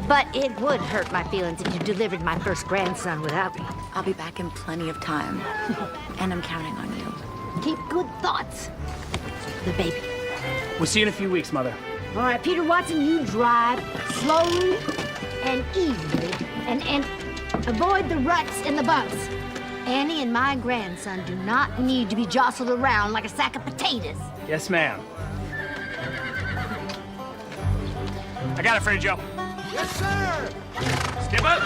But it would hurt my feelings if you delivered my first grandson without me. I'll be back in plenty of time. And I'm counting on you. Keep good thoughts for the baby. We'll see you in a few weeks, Mother. All right, Peter Watson, you drive slowly and easily and avoid the ruts and the bumps. Annie and my grandson do not need to be jostled around like a sack of potatoes. Yes, ma'am. I got it for you, Joe. Yes, sir! Skip up!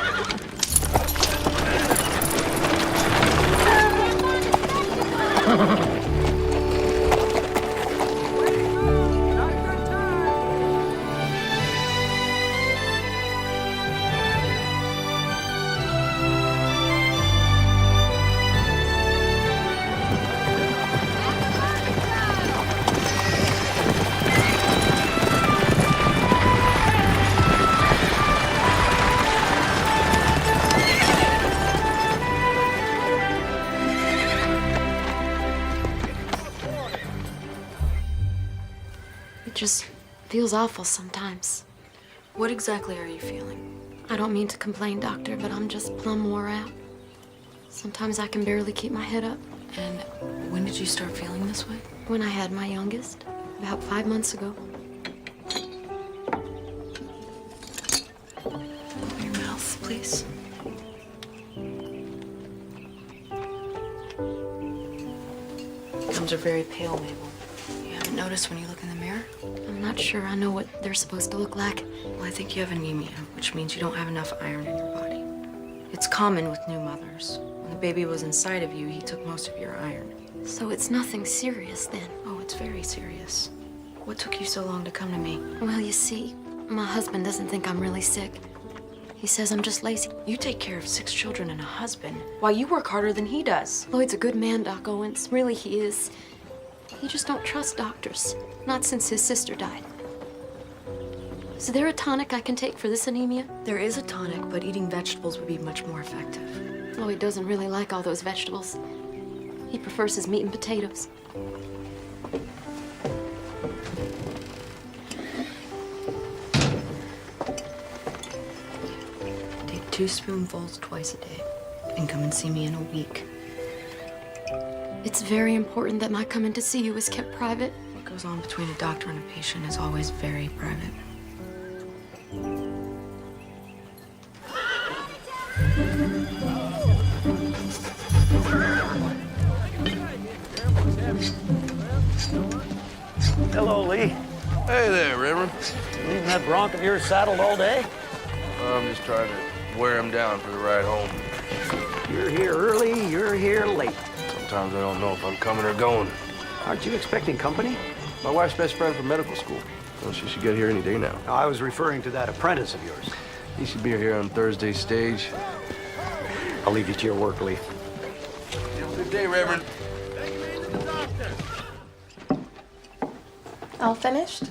It just feels awful sometimes. What exactly are you feeling? I don't mean to complain, Doctor, but I'm just plumb wore out. Sometimes I can barely keep my head up. And when did you start feeling this way? When I had my youngest, about 5 months ago. Open your mouth, please. Gums are very pale, Mabel. You haven't noticed when you look in the mirror? I'm not sure I know what they're supposed to look like. Well, I think you have anemia, which means you don't have enough iron in your body. It's common with new mothers. When the baby was inside of you, he took most of your iron. So it's nothing serious then? Oh, it's very serious. What took you so long to come to me? Well, you see, my husband doesn't think I'm really sick. He says I'm just lazy. You take care of 6 children and a husband, while you work harder than he does. Lloyd's a good man, Doc Owens. Really, he is. He just don't trust doctors. Not since his sister died. Is there a tonic I can take for this anemia? There is a tonic, but eating vegetables would be much more effective. Lloyd doesn't really like all those vegetables. He prefers his meat and potatoes. Take 2 spoonfuls twice a day, and come and see me in a week. It's very important that my coming to see you is kept private. What goes on between a doctor and a patient is always very private. Hello, Lee. Hey there, Reverend. Leaving that bronc of yours saddled all day? I'm just trying to wear him down for the ride home. You're here early, you're here late. Sometimes I don't know if I'm coming or going. Aren't you expecting company? My wife's best friend from medical school. Well, she should get here any day now. No, I was referring to that apprentice of yours. He should be here on Thursday's stage. I'll leave you to your work, Lee. Good day, Reverend. All finished?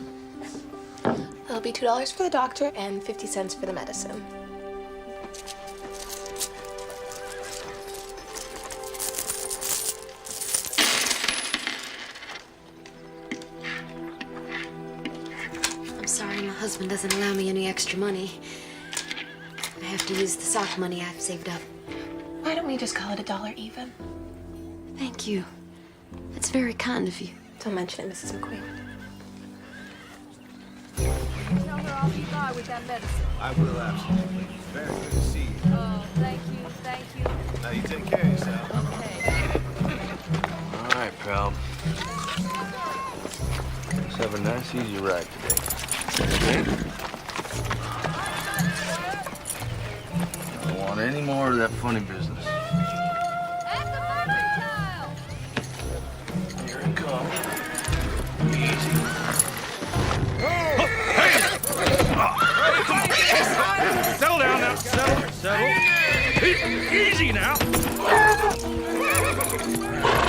It'll be $2 for the doctor and 50 cents for the medicine. I'm sorry, my husband doesn't allow me any extra money. I have to use the sock money I've saved up. Why don't we just call it $1 even? Thank you. That's very kind of you. Don't mention it, Mrs. McQueen. Tell her I'll be by with that medicine. I will, absolutely. Very good to see you. Oh, thank you, thank you. Now you take care of yourself. Okay. All right, pal. Let's have a nice, easy ride today. Okay? I don't want any more of that funny business. At the murder trial. Here it comes. Easy. Settle down now. Settle. Easy now.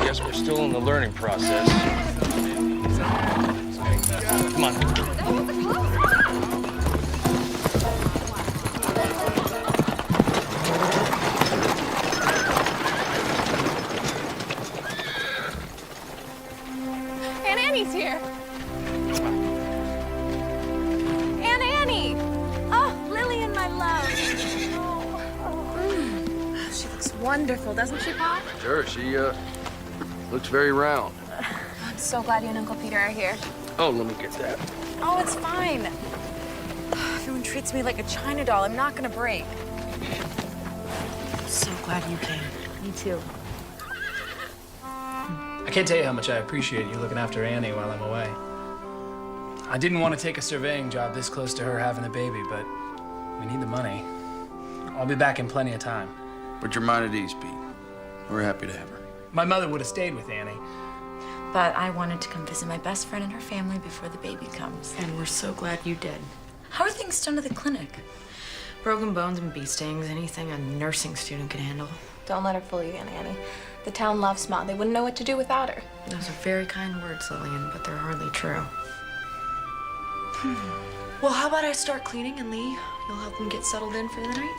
Guess we're still in the learning process. Come on. Aunt Annie's here. Aunt Annie! Oh, Lily wonderful, doesn't she, Pa? Sure, she, looks very round. I'm so glad you and Uncle Peter are here. Oh, let me get that. Oh, it's fine. Everyone treats me like a China doll. I'm not gonna break. So glad you came. Me too. I can't tell you how much I appreciate you looking after Annie while I'm away. I didn't want to take a surveying job this close to her having a baby, but we need the money. I'll be back in plenty of time. Put your mind at ease, Pete. We're happy to have her. My mother would have stayed with Annie. But I wanted to come visit my best friend and her family before the baby comes. And we're so glad you did. How are things done at the clinic? Broken bones and bee stings, anything a nursing student can handle. Don't let her fool you again, Annie. The town loves Ma. They wouldn't know what to do without her. Those are very kind words, Lillian, but they're hardly true. Well, how about I start cleaning and Lee, you'll help them get settled in for the night?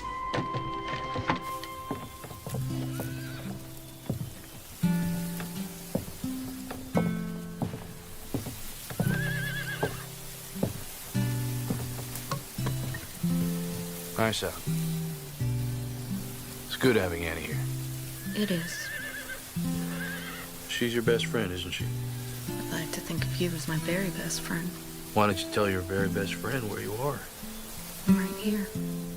Nice out. It's good having Annie here. It is. She's your best friend, isn't she? I'd like to think of you as my very best friend. Why don't you tell your very best friend where you are? I'm right here.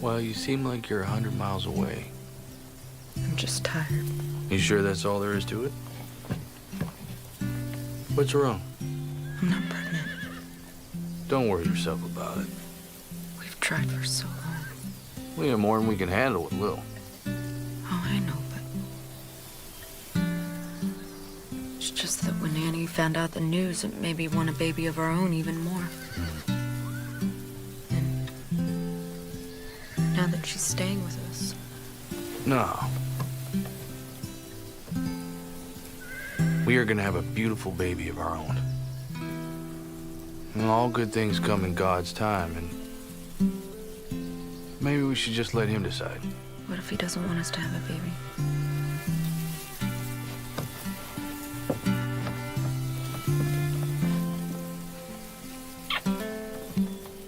Well, you seem like you're 100 miles away. I'm just tired. You sure that's all there is to it? What's wrong? I'm not pregnant. Don't worry yourself about it. We've tried for so long. We have more than we can handle with Lil. Oh, I know, but it's just that when Annie found out the news, it made me want a baby of our own even more. And now that she's staying with us, No. We are gonna have a beautiful baby of our own. And all good things come in God's time, and maybe we should just let him decide. what if he doesn't want us to have a baby?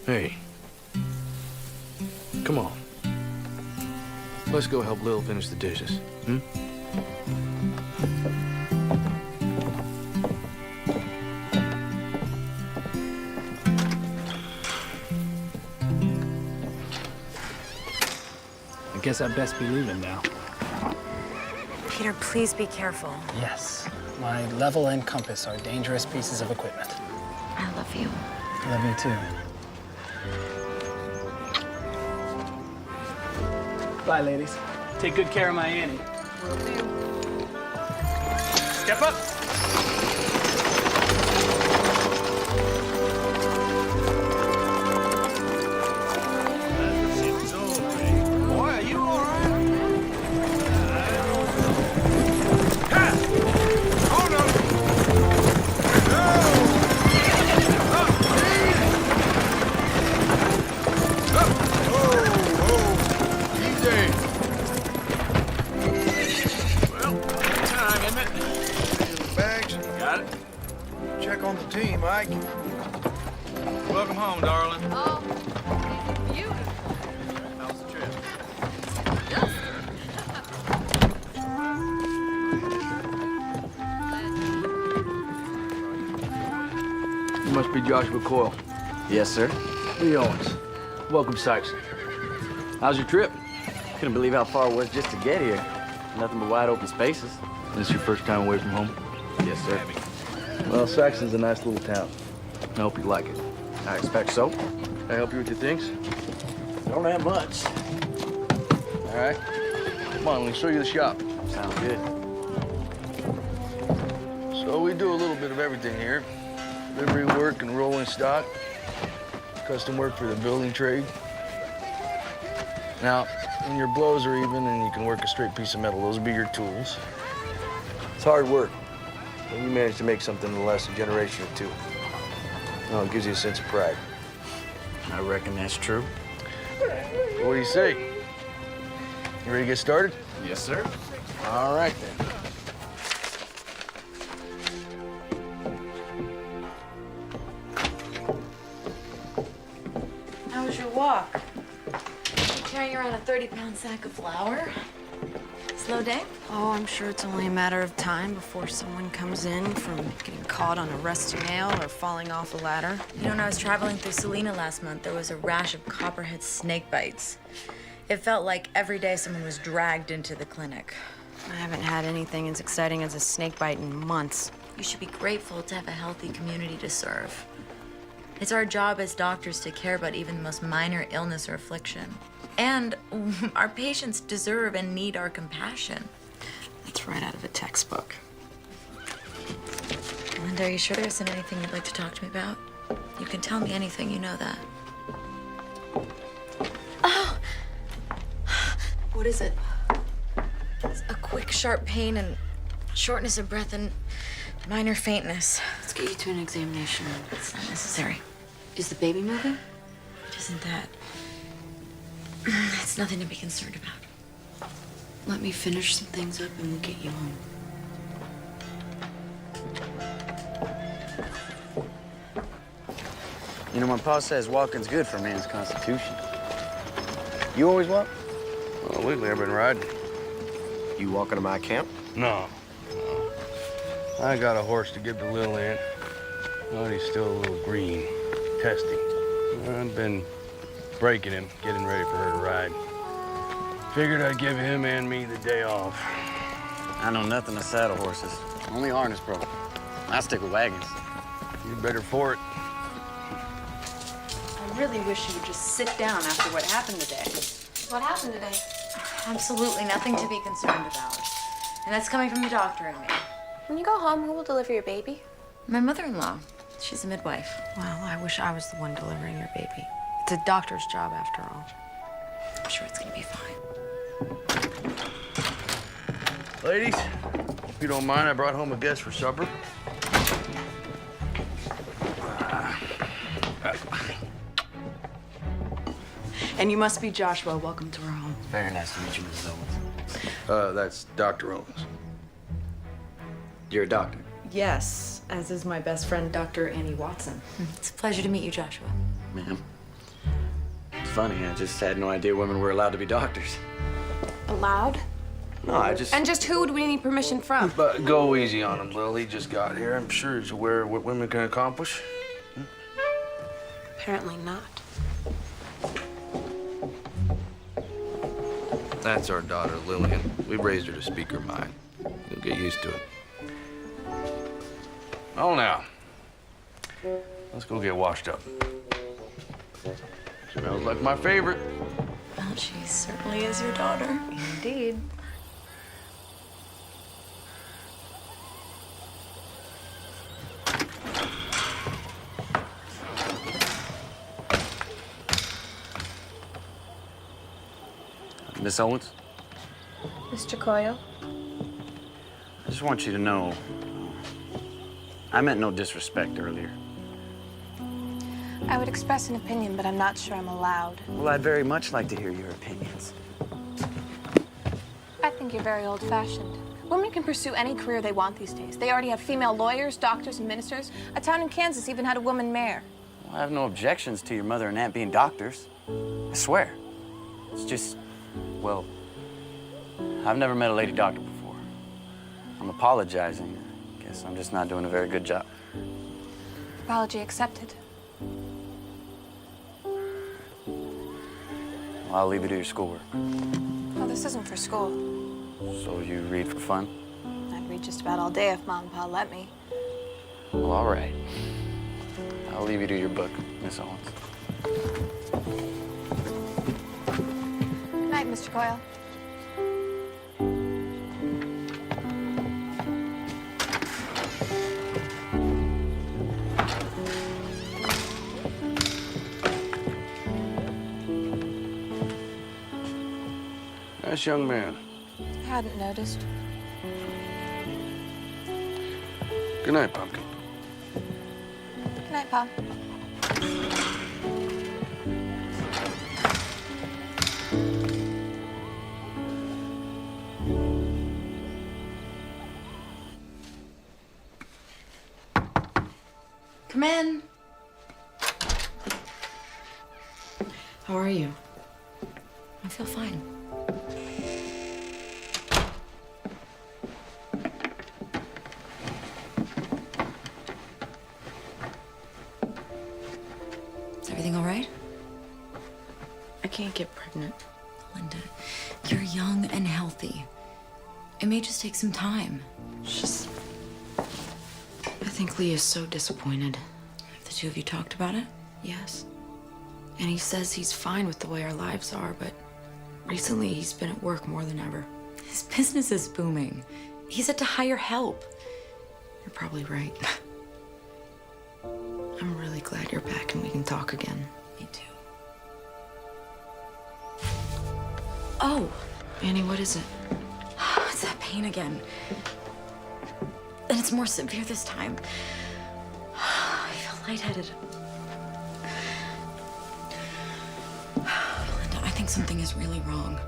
Hey. Come on. Let's go help Lil finish the dishes, hmm? I guess I'd best be leaving now. Peter, please be careful. Yes. My level and compass are dangerous pieces of equipment. I love you. Love you too. Bye, ladies. Take good care of my Annie. Step up. Boy, are you all right? Oh, no. Easy. Well, time, isn't it? Bags. Got it. Check on the team, Ike. Welcome home, darling. Oh, beautiful. How was the trip? You must be Joshua Coyle. Yes, sir. Lee Owens. Welcome, Saxon. How's your trip? Couldn't believe how far it was just to get here. Nothing but wide open spaces. This your first time away from home? Yes, sir. Well, Saxon's a nice little town. I hope you like it. I expect so. Can I help you with your things? Don't have much. All right. Come on, let me show you the shop. Sounds good. So we do a little bit of everything here. Livery work and rolling stock. Custom work for the building trade. Now, when your blows are even and you can work a straight piece of metal, those will be your tools. It's hard work. When you manage to make something that'll last a generation or two. No, it gives you a sense of pride. I reckon that's true. What do you say? You ready to get started? Yes, sir. All right, then. How was your walk? You carrying around a 30-pound sack of flour? Slow day? Oh, I'm sure it's only a matter of time before someone comes in from getting caught on a rusty nail or falling off a ladder. You know, when I was traveling through Salina last month, there was a rash of copperhead snake bites. It felt like every day someone was dragged into the clinic. I haven't had anything as exciting as a snake bite in months. You should be grateful to have a healthy community to serve. It's our job as doctors to care about even the most minor illness or affliction. And our patients deserve and need our compassion. That's right out of a textbook. Linda, are you sure there isn't anything you'd like to talk to me about? You can tell me anything, you know that. Oh! What is it? It's a quick, sharp pain and shortness of breath and minor faintness. Let's get you to an examination. It's not necessary. Is the baby moving? It isn't that. It's nothing to be concerned about. Let me finish some things up and we'll get you home. You know, my pa says walking's good for a man's constitution. You always walk? Well, lately I've been riding. You walking to my camp? No. I got a horse to give to Lil Aunt, but he's still a little green, testy. I've been breaking him, getting ready for her to ride. Figured I'd give him and me the day off. I know nothing of saddle horses. Only harness broke. I stick with wagons. You better for it. I really wish you would just sit down after what happened today. What happened today? Absolutely nothing to be concerned about. And that's coming from the doctor and me. When you go home, who will deliver your baby? My mother-in-law. She's a midwife. Well, I wish I was the one delivering your baby. It's a doctor's job after all. I'm sure it's gonna be fine. Ladies, if you don't mind, I brought home a guest for supper. And you must be Joshua. Welcome to our home. Very nice to meet you, Mrs. Owens. That's Dr. Owens. You're a doctor? Yes, as is my best friend, Dr. Annie Watson. It's a pleasure to meet you, Joshua. Ma'am. It's funny, I just had no idea women were allowed to be doctors. Allowed? No, I just... And just who would we need permission from? But go easy on him, Lil. He just got here. I'm sure he's aware of what women can accomplish. Apparently not. That's our daughter, Lillian. We raised her to speak her mind. You'll get used to it. Oh, now. Let's go get washed up. Smells like my favorite. Well, she certainly is your daughter. Indeed. Miss Owens, Mr. Coyle? I just want you to know, I meant no disrespect earlier. I would express an opinion, but I'm not sure I'm allowed. Well, I'd very much like to hear your opinions. I think you're very old-fashioned. Women can pursue any career they want these days. They already have female lawyers, doctors, and ministers. A town in Kansas even had a woman mayor. Well, I have no objections to your mother and aunt being doctors. I swear. It's just, well, I've never met a lady doctor before. I'm apologizing. I guess I'm just not doing a very good job. Apology accepted. Well, I'll leave you to your schoolwork. Oh, this isn't for school. So you read for fun? I'd read just about all day if Mom and Pa let me. Well, all right. I'll leave you to your book, Miss Owens. Good night, Mr. Coyle. Nice young man. I hadn't noticed. Good night, Pumpkin. Good night, Pa. Come in. How are you? I feel fine. I can't get pregnant. Linda, you're young and healthy. It may just take some time. It's just... I think Lee is so disappointed. Have the two of you talked about it? Yes. And he says he's fine with the way our lives are, but recently he's been at work more than ever. His business is booming. He's had to hire help. You're probably right. I'm really glad you're back and we can talk again. Me too. Oh, Annie, what is it? it's that pain again. And it's more severe this time. I feel lightheaded. Linda, I think something is really wrong.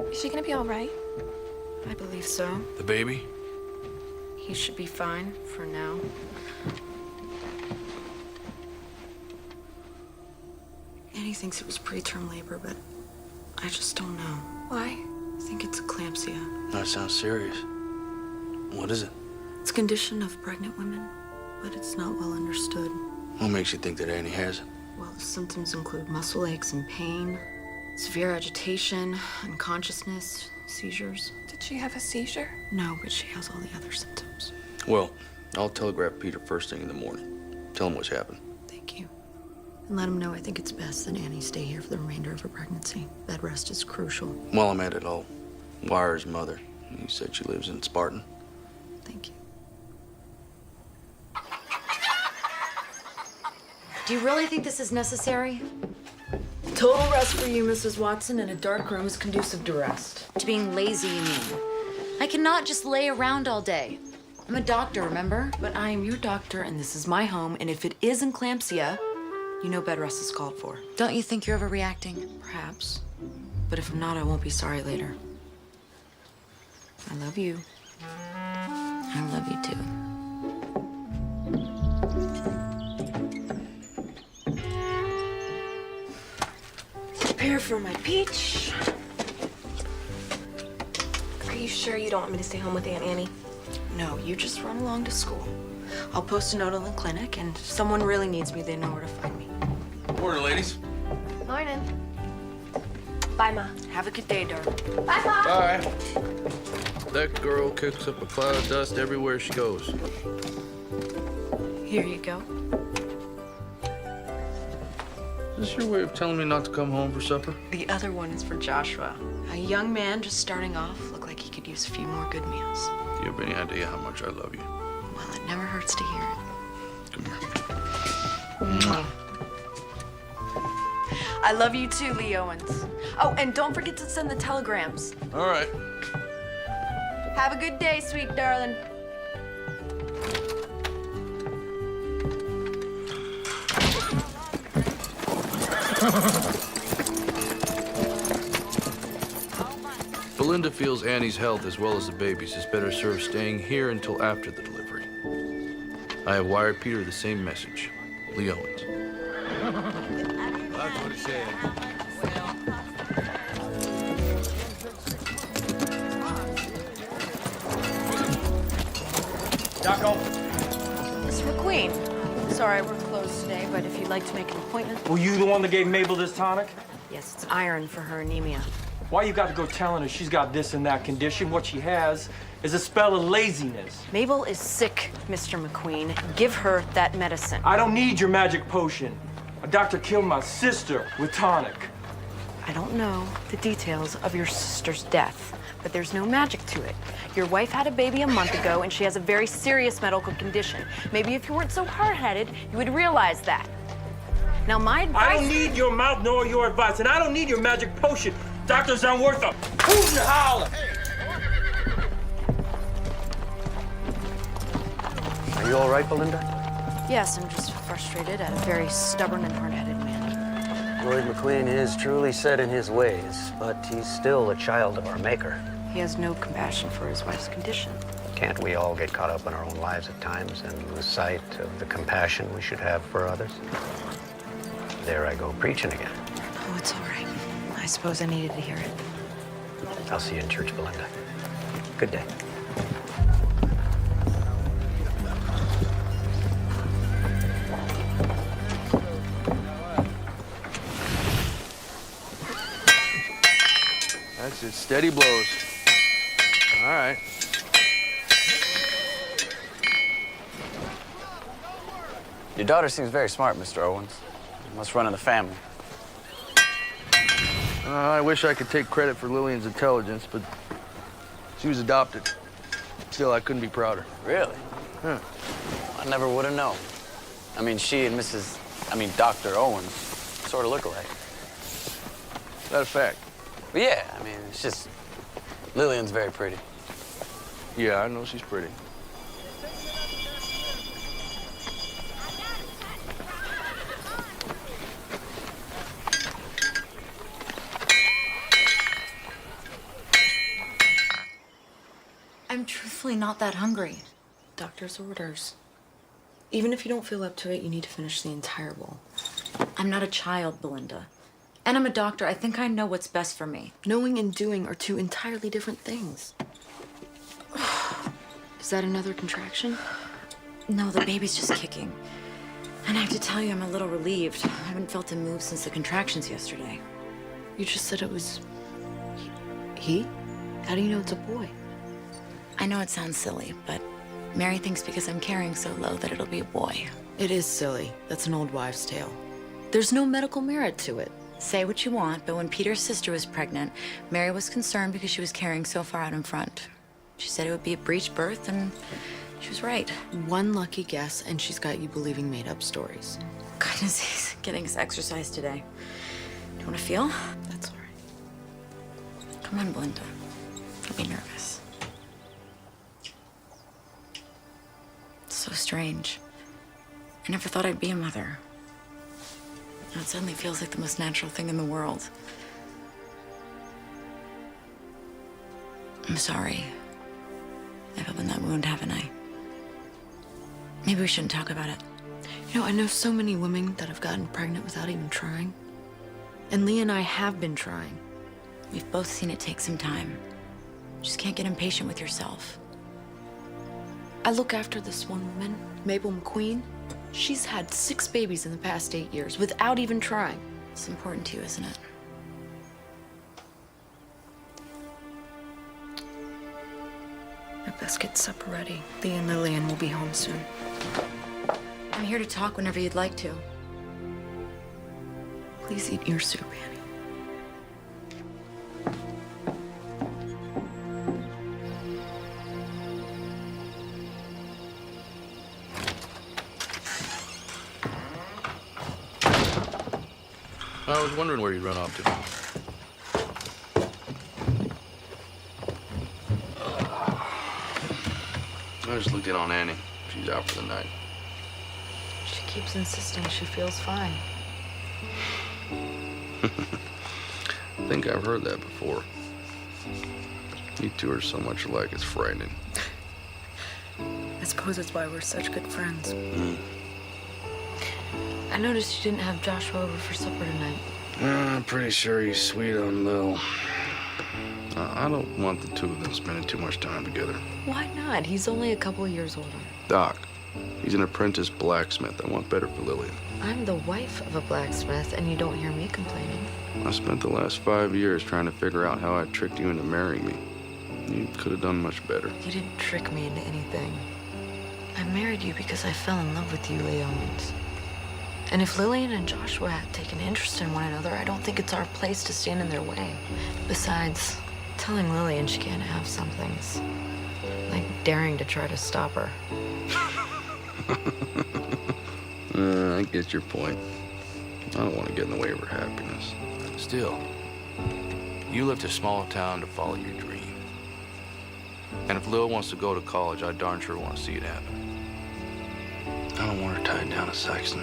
Is she gonna be all right? I believe so. The baby? He should be fine for now. Annie thinks it was preterm labor, but I just don't know. Why? I think it's eclampsia. That sounds serious. What is it? It's a condition of pregnant women, but it's not well understood. What makes you think that Annie has it? Well, the symptoms include muscle aches and pain, severe agitation, unconsciousness, seizures. Did she have a seizure? No, but she has all the other symptoms. Well, I'll telegraph Peter first thing in the morning. Tell him what's happened. Thank you. And let him know I think it's best that Annie stay here for the remainder of her pregnancy. Bed rest is crucial. While I'm at it, I'll wire his mother. You said she lives in Spartan. Thank you. Do you really think this is necessary? Total rest for you, Mrs. Watson, and a dark room is conducive to rest. To being lazy, you mean? I cannot just lay around all day. I'm a doctor, remember? But I am your doctor, and this is my home, and if it is eclampsia, you know bed rest is called for. Don't you think you're overreacting? Perhaps. But if I'm not, I won't be sorry later. I love you. I love you too. Prepare for my peach. Are you sure you don't want me to stay home with Aunt Annie? No, you just run along to school. I'll post a note on the clinic, and if someone really needs me, they know where to find me. Morning, ladies. Morning. Bye, Ma. Have a good day, darling. Bye, Ma. Bye. That girl kicks up a cloud of dust everywhere she goes. Here you go. Is this your way of telling me not to come home for supper? The other one is for Joshua. A young man just starting off, looked like he could use a few more good meals. Do you have any idea how much I love you? Well, it never hurts to hear it. Come here. I love you too, Lee Owens. Oh, and don't forget to send the telegrams. All right. Have a good day, sweet darling. Belinda feels Annie's health as well as the baby's is better served staying here until after the delivery. I have wired Peter the same message. Lee Owens. That's what it said. Jocko. Mr. McQueen. Sorry, we're closed today, but if you'd like to make an appointment. Were you the one that gave Mabel this tonic? Yes, it's iron for her anemia. Why you got to go telling her she's got this and that condition? What she has is a spell of laziness. Mabel is sick, Mr. McQueen. Give her that medicine. I don't need your magic potion. A doctor killed my sister with tonic. I don't know the details of your sister's death, but there's no magic to it. Your wife had a baby a month ago, and she has a very serious medical condition. Maybe if you weren't so hard-headed, you would realize that. Now, my advice... I don't need your mouth nor your advice, and I don't need your magic potion. Doctors aren't worth a hoot and holler. Are you all right, Belinda? Yes, I'm just frustrated at a very stubborn and hard-headed man. Lloyd McQueen is truly set in his ways, but he's still a child of our maker. He has no compassion for his wife's condition. Can't we all get caught up in our own lives at times and lose sight of the compassion we should have for others? There I go preaching again. Oh, it's all right. I suppose I needed to hear it. I'll see you in church, Belinda. Good day. That's it. Steady blows. All right. Your daughter seems very smart, Mr. Owens. Must run in the family. I wish I could take credit for Lillian's intelligence, but she was adopted. Still, I couldn't be prouder. Really? Huh. I never would have known. I mean, she and Dr. Owens sort of look alike. That a fact? But yeah, I mean, it's just, Lillian's very pretty. Yeah, I know she's pretty. I'm truthfully not that hungry. Doctor's orders. Even if you don't feel up to it, you need to finish the entire bowl. I'm not a child, Belinda. And I'm a doctor. I think I know what's best for me. Knowing and doing are two entirely different things. Is that another contraction? No, the baby's just kicking. And I have to tell you, I'm a little relieved. I haven't felt him move since the contractions yesterday. You just said it was... he? How do you know it's a boy? I know it sounds silly, but Mary thinks because I'm carrying so low that it'll be a boy. It is silly. That's an old wives' tale. There's no medical merit to it. Say what you want, but when Peter's sister was pregnant, Mary was concerned because she was carrying so far out in front. She said it would be a breech birth, and she was right. One lucky guess, and she's got you believing made-up stories. Goodness, he's getting his exercise today. Do you want to feel? That's all right. Come on, Belinda. Don't be nervous. It's so strange. I never thought I'd be a mother. Now it suddenly feels like the most natural thing in the world. I'm sorry. I've opened that wound, haven't I? Maybe we shouldn't talk about it. You know, I know so many women that have gotten pregnant without even trying. And Lee and I have been trying. We've both seen it take some time. You just can't get impatient with yourself. I look after this one woman, Mabel McQueen. She's had 6 babies in the past 8 years without even trying. It's important to you, isn't it? I best get supper ready. Lee and Lillian will be home soon. I'm here to talk whenever you'd like to. Please eat your soup, Annie. I was wondering where you'd run off to. I just looked in on Annie. She's out for the night. She keeps insisting she feels fine. I think I've heard that before. You two are so much alike, it's frightening. I suppose it's why we're such good friends. Mm. I noticed you didn't have Joshua over for supper tonight. I'm pretty sure he's sweet on Lil. I don't want the two of them spending too much time together. Why not? He's only a couple years older. Doc, he's an apprentice blacksmith. I want better for Lillian. I'm the wife of a blacksmith, and you don't hear me complaining. I spent the last 5 years trying to figure out how I tricked you into marrying me. You could have done much better. You didn't trick me into anything. I married you because I fell in love with you, Lee Owens. And if Lillian and Joshua have taken interest in one another, I don't think it's our place to stand in their way. Besides, Telling Lillian she can't have something's like daring to try to stop her. I get your point. I don't want to get in the way of her happiness. Still, you left a small town to follow your dream. And if Lil wants to go to college, I darn sure want to see it happen. I don't want her tied down to Saxon.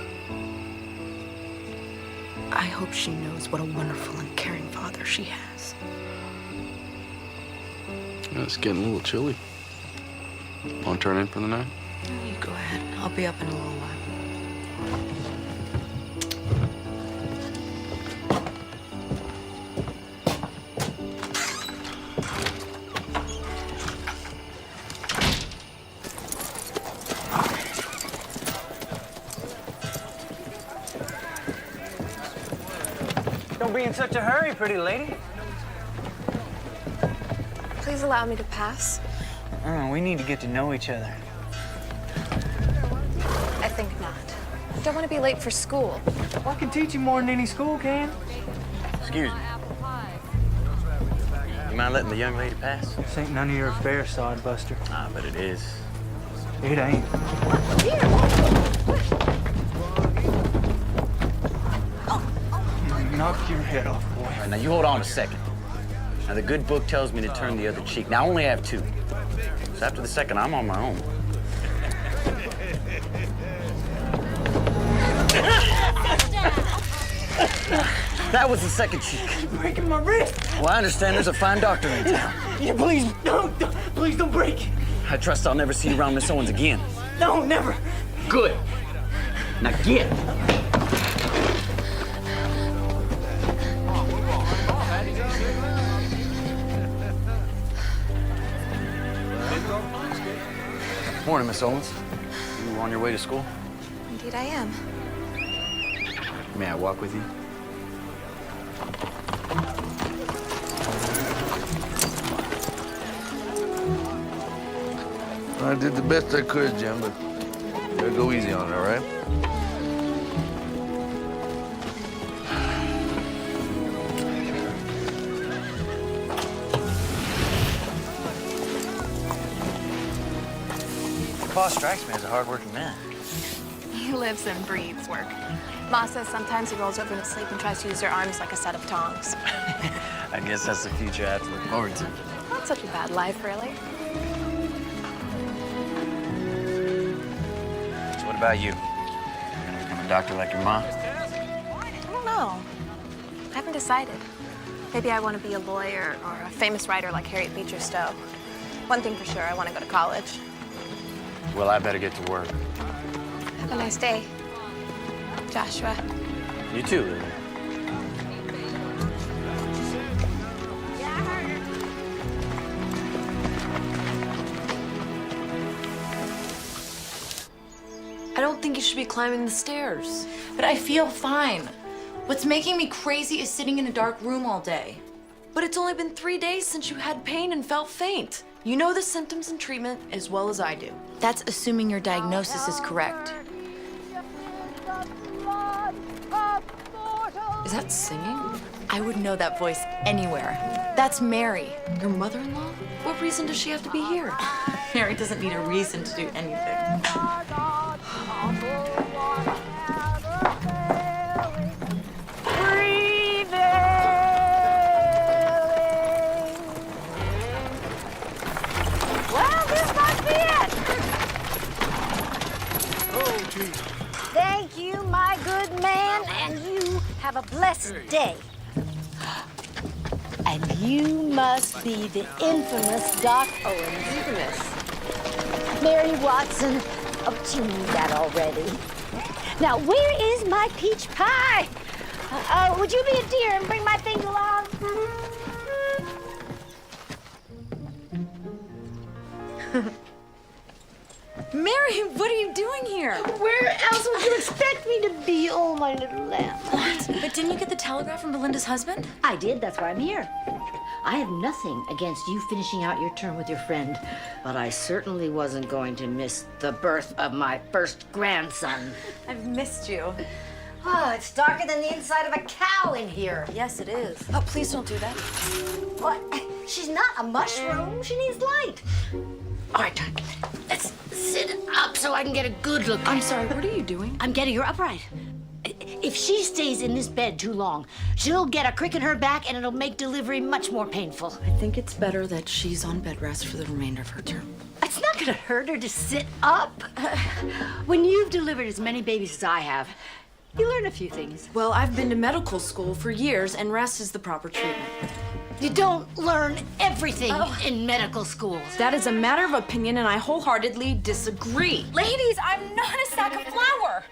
I hope she knows what a wonderful and caring father she has. It's getting a little chilly. Want to turn in for the night? You go ahead. I'll be up in a little while. Don't be in such a hurry, pretty lady. Please allow me to pass. Oh, we need to get to know each other. I think not. I don't want to be late for school. Well, I can teach you more than any school can. Excuse me. You mind letting the young lady pass? This ain't none of your affair, sodbuster. Ah, but it is. It ain't. Knock your head off, boy. All right, now you hold on a second. Now the good book tells me to turn the other cheek. Now I only have two. So after the second, I'm on my own. That was the second cheek. You're breaking my wrist. Well, I understand there's a fine doctor in town. Yeah, please don't break it. I trust I'll never see you around Miss Owens again. No, never. Good. Now get. Morning, Miss Owens. You on your way to school? Indeed, I am. May I walk with you? I did the best I could, Jim, but you gotta go easy on it, all right? Your boss strikes me as a hard-working man. He lives and breathes work. Ma says sometimes he rolls over in his sleep and tries to use your arms like a set of tongs. I guess that's the future I have to look forward to. Not such a bad life, really. So what about you? Gonna become a doctor like your mom? I don't know. I haven't decided. Maybe I want to be a lawyer or a famous writer like Harriet Beecher Stowe. One thing for sure, I want to go to college. Well, I better get to work. Have a nice day, Joshua. You too, Lily. I don't think you should be climbing the stairs. But I feel fine. What's making me crazy is sitting in a dark room all day. But it's only been 3 days since you had pain and felt faint. You know the symptoms and treatment as well as I do. That's assuming your diagnosis is correct. Is that singing? I would know that voice anywhere. That's Mary. Your mother-in-law? What reason does she have to be here? Mary doesn't need a reason to do anything. Well, this must be it. Thank you, my good man, and you have a blessed day. And you must be the infamous Doc Owens. Infamous? Mary Watson. Oh, you knew that already. Now, where is my peach pie? Would you be a dear and bring my things along? Mary, what are you doing here? Where else would you expect me to be? Oh, my little lamb. But didn't you get the telegram from Belinda's husband? I did. That's why I'm here. I have nothing against you finishing out your term with your friend, but I certainly wasn't going to miss the birth of my first grandson. I've missed you. Oh, it's darker than the inside of a cow in here. Yes, it is. Oh, please don't do that. What? She's not a mushroom. She needs light. All right, let's sit up so I can get a good look at her. I'm sorry, what are you doing? I'm getting her upright. If she stays in this bed too long, she'll get a crick in her back and it'll make delivery much more painful. I think it's better that she's on bed rest for the remainder of her term. It's not gonna hurt her to sit up. When you've delivered as many babies as I have, you learn a few things. Well, I've been to medical school for years, and rest is the proper treatment. You don't learn everything in medical school. That is a matter of opinion, and I wholeheartedly disagree. Ladies, I'm not a sack of flour.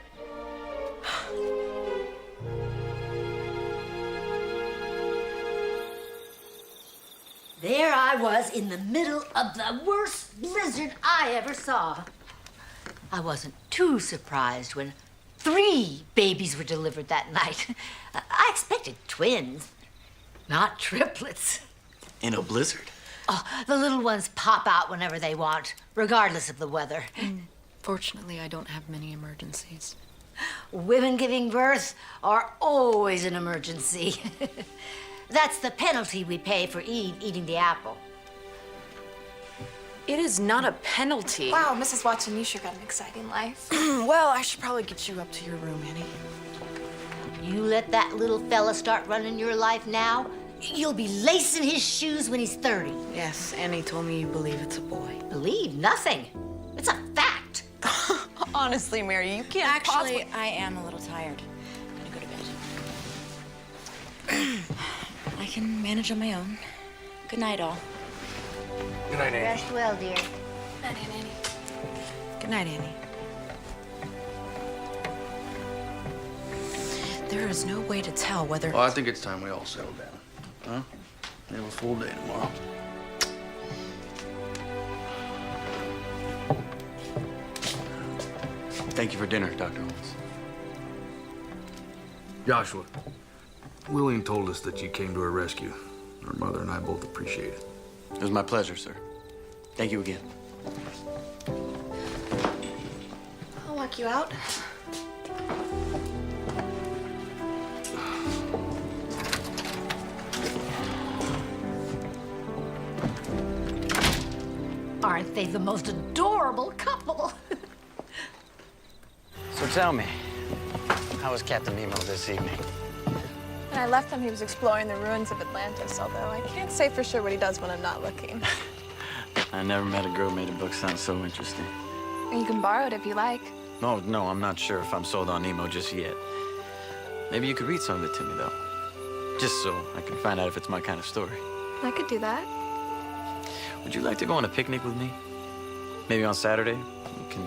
There I was in the middle of the worst blizzard I ever saw. I wasn't too surprised when 3 babies were delivered that night. I expected twins, not triplets. In a blizzard? Oh, the little ones pop out whenever they want, regardless of the weather. Fortunately, I don't have many emergencies. Women giving birth are always an emergency. That's the penalty we pay for Eve eating the apple. It is not a penalty. Wow, Mrs. Watson, you sure got an exciting life. Well, I should probably get you up to your room, Annie. You let that little fella start running your life now, you'll be lacing his shoes when he's 30. Yes, Annie told me you believe it's a boy. Believe nothing. It's a fact. Honestly, Mary, you can't Actually, I am a little tired. I'm gonna go to bed. I can manage on my own. Good night, all. Good night, Annie. Rest well, dear. Good night, Annie. There is no way to tell whether... Well, I think it's time we all settle down. Huh? We have a full day tomorrow. Thank you for dinner, Dr. Holmes. Joshua, Lillian told us that you came to her rescue. Her mother and I both appreciate it. It was my pleasure, sir. Thank you again. I'll walk you out. Aren't they the most adorable couple? So tell me, how was Captain Nemo this evening? When I left him, he was exploring the ruins of Atlantis, although I can't say for sure what he does when I'm not looking. I never met a girl who made a book sound so interesting. You can borrow it if you like. No, I'm not sure if I'm sold on Nemo just yet. Maybe you could read some of it to me, though. Just so I can find out if it's my kind of story. I could do that. Would you like to go on a picnic with me? Maybe on Saturday? We can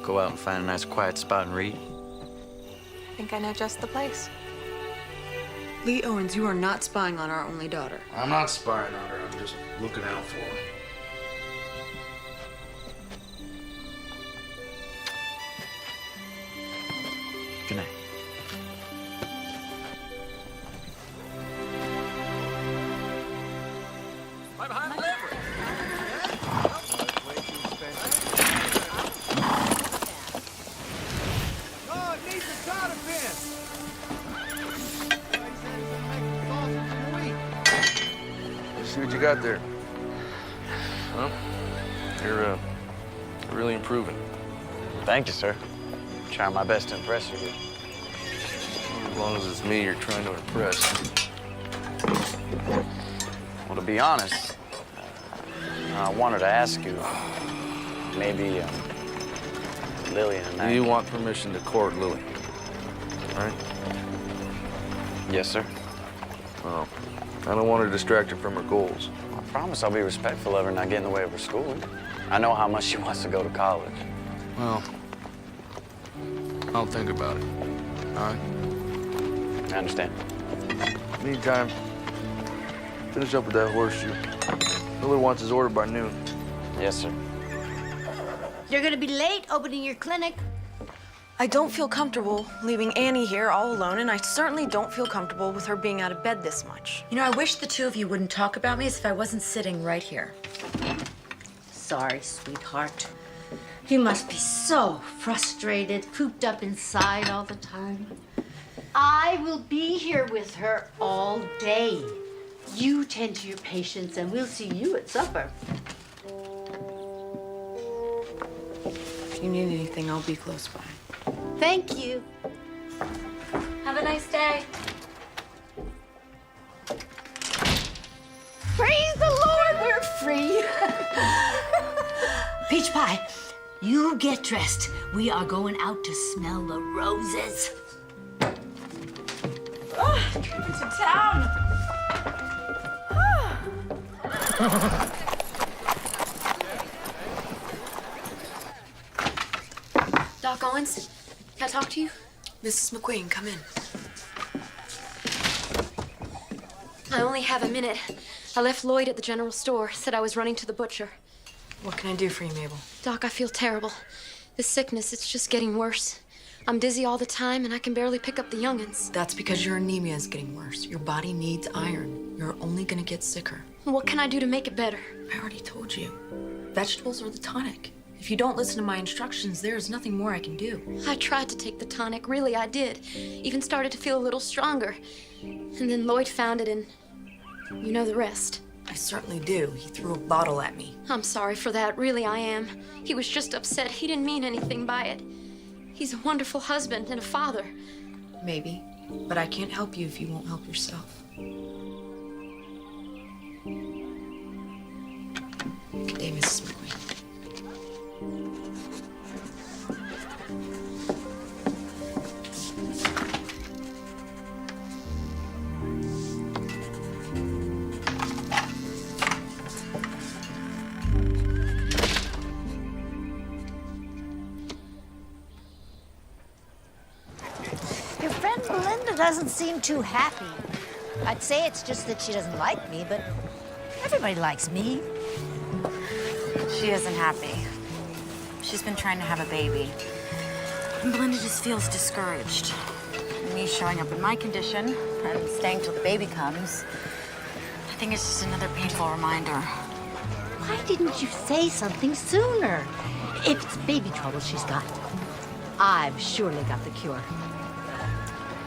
go out and find a nice quiet spot and read. I think I know just the place. Lee Owens, you are not spying on our only daughter. I'm not spying on her. I'm just looking out for her. Good night. See what you got there. Well, you're really improving. Thank you, sir. Trying my best to impress you. As long as it's me you're trying to impress. Well, to be honest, I wanted to ask you, maybe Lillian and I... You want permission to court Lily, right? Yes, sir. Well, I don't want to distract her from her goals. I promise I'll be respectful of her, not get in the way of her schooling. I know how much she wants to go to college. Well, I'll think about it, all right? I understand. Meantime, finish up with that horseshoe. Miller wants his order by noon. Yes, sir. You're gonna be late opening your clinic. I don't feel comfortable leaving Annie here all alone, and I certainly don't feel comfortable with her being out of bed this much. You know, I wish the two of you wouldn't talk about me as if I wasn't sitting right here. Sorry, sweetheart. You must be so frustrated, cooped up inside all the time. I will be here with her all day. You tend to your patients, and we'll see you at supper. If you need anything, I'll be close by. Thank you. Have a nice day. Praise the Lord, we're free. Peach Pie, you get dressed. We are going out to smell the roses. Trip into town. Doc Owens, can I talk to you? Mrs. McQueen, come in. I only have a minute. I left Lloyd at the general store, said I was running to the butcher. What can I do for you, Mabel? Doc, I feel terrible. This sickness, it's just getting worse. I'm dizzy all the time, and I can barely pick up the young'uns. That's because your anemia is getting worse. Your body needs iron. You're only gonna get sicker. What can I do to make it better? I already told you. Vegetables are the tonic. If you don't listen to my instructions, there's nothing more I can do. I tried to take the tonic, really I did. Even started to feel a little stronger. And then Lloyd found it, and you know the rest. I certainly do. He threw a bottle at me. I'm sorry for that, really I am. He was just upset. He didn't mean anything by it. He's a wonderful husband and a father. Maybe, but I can't help you if you won't help yourself. Good day, Mrs. McQueen. Your friend Belinda doesn't seem too happy. I'd say it's just that she doesn't like me, but everybody likes me. She isn't happy. She's been trying to have a baby. And Belinda just feels discouraged. Me showing up in my condition and staying till the baby comes, I think it's just another painful reminder. Why didn't you say something sooner? If it's baby trouble she's got, I've surely got the cure.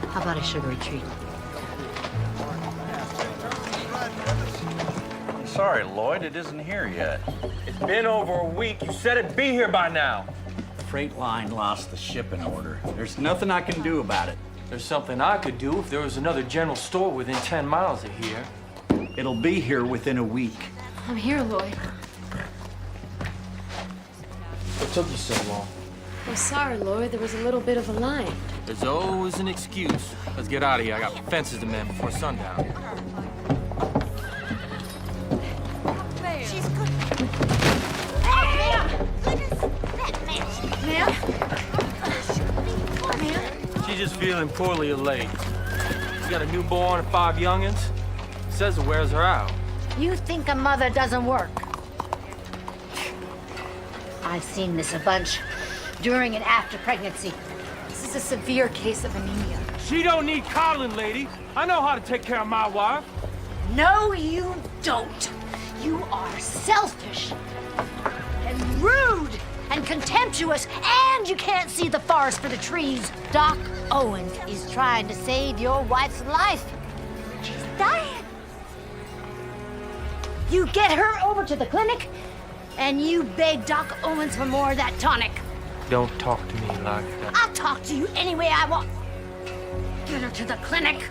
How about a sugary treat? I'm sorry, Lloyd, it isn't here yet. It's been over a week. You said it'd be here by now. The freight line lost the shipping order. There's nothing I can do about it. There's something I could do if there was another general store within 10 miles of here. It'll be here within a week. I'm here, Lloyd. What took you so long? I'm sorry, Lloyd. There was a little bit of a line. There's always an excuse. Let's get out of here. I got fences to mend before sundown. She's good. Hey, ma'am! Goodness, that mess. Ma'am? She's just feeling poorly elated. She's got a newborn and 5 youngins. Says it wears her out. You think a mother doesn't work? I've seen this a bunch during and after pregnancy. This is a severe case of anemia. She don't need coddling, lady. I know how to take care of my wife. No, you don't. You are selfish and rude and contemptuous, and you can't see the forest for the trees. Doc Owens is trying to save your wife's life. She's dying. You get her over to the clinic, and you beg Doc Owens for more of that tonic. Don't talk to me like that. I'll talk to you any way I want. Get her to the clinic.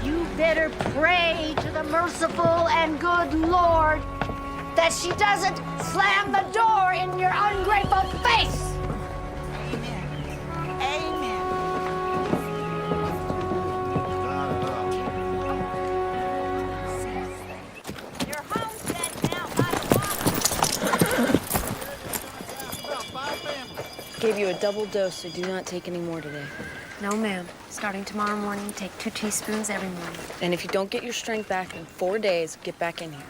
You better pray to the merciful and good Lord that she doesn't slam the door in your ungrateful face. Amen. Amen. You're home set now by the Gave you a double dose, so do not take any more today. No, ma'am. Starting tomorrow morning, take 2 teaspoons every morning. And if you don't get your strength back in 4 days, get back in here.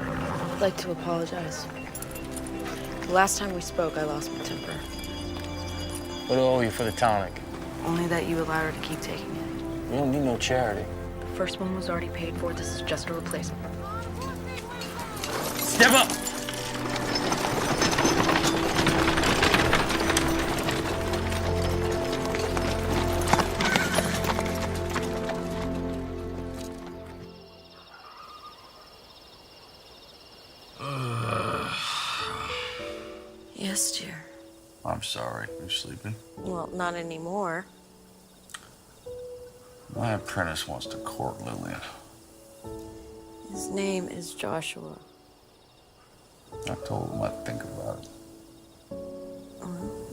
I'd like to apologize. The last time we spoke, I lost my temper. What do I owe you for the tonic? Only that you allowed her to keep taking it. You don't need no charity. The first one was already paid for. This is just a replacement. Step up! Yes, dear. I'm sorry. You sleeping? Well, not anymore. My apprentice wants to court Lillian. His name is Joshua. I told him I'd think about it.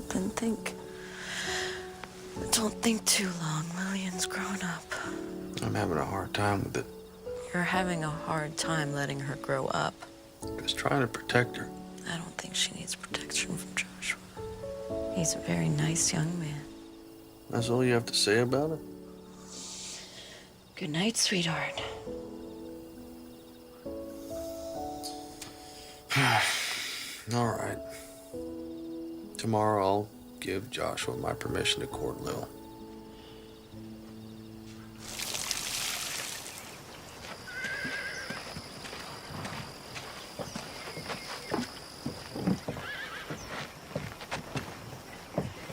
Then think. Don't think too long. Lillian's grown up. I'm having a hard time with it. You're having a hard time letting her grow up. Just trying to protect her. I don't think she needs protection from Joshua. He's a very nice young man. That's all you have to say about it? Good night, sweetheart. All right. Tomorrow I'll give Joshua my permission to court Lil.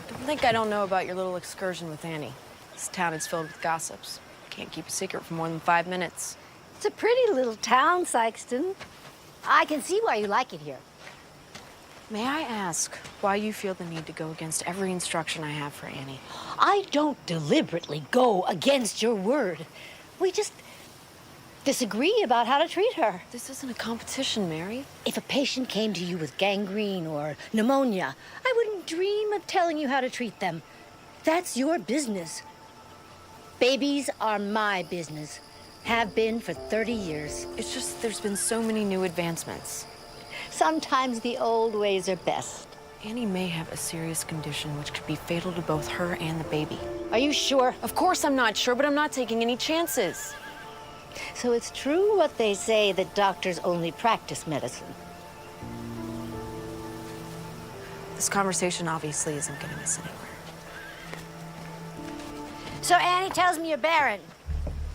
Don't think I don't know about your little excursion with Annie. This town is filled with gossips. Can't keep a secret for more than 5 minutes. It's a pretty little town, Sykeston. I can see why you like it here. May I ask why you feel the need to go against every instruction I have for Annie? I don't deliberately go against your word. We just disagree about how to treat her. This isn't a competition, Mary. If a patient came to you with gangrene or pneumonia, I wouldn't dream of telling you how to treat them. That's your business. Babies are my business. Have been for 30 years. It's just there's been so many new advancements. Sometimes the old ways are best. Annie may have a serious condition which could be fatal to both her and the baby. Are you sure? Of course I'm not sure, but I'm not taking any chances. So it's true what they say that doctors only practice medicine. This conversation obviously isn't getting us anywhere. So Annie tells me you're barren.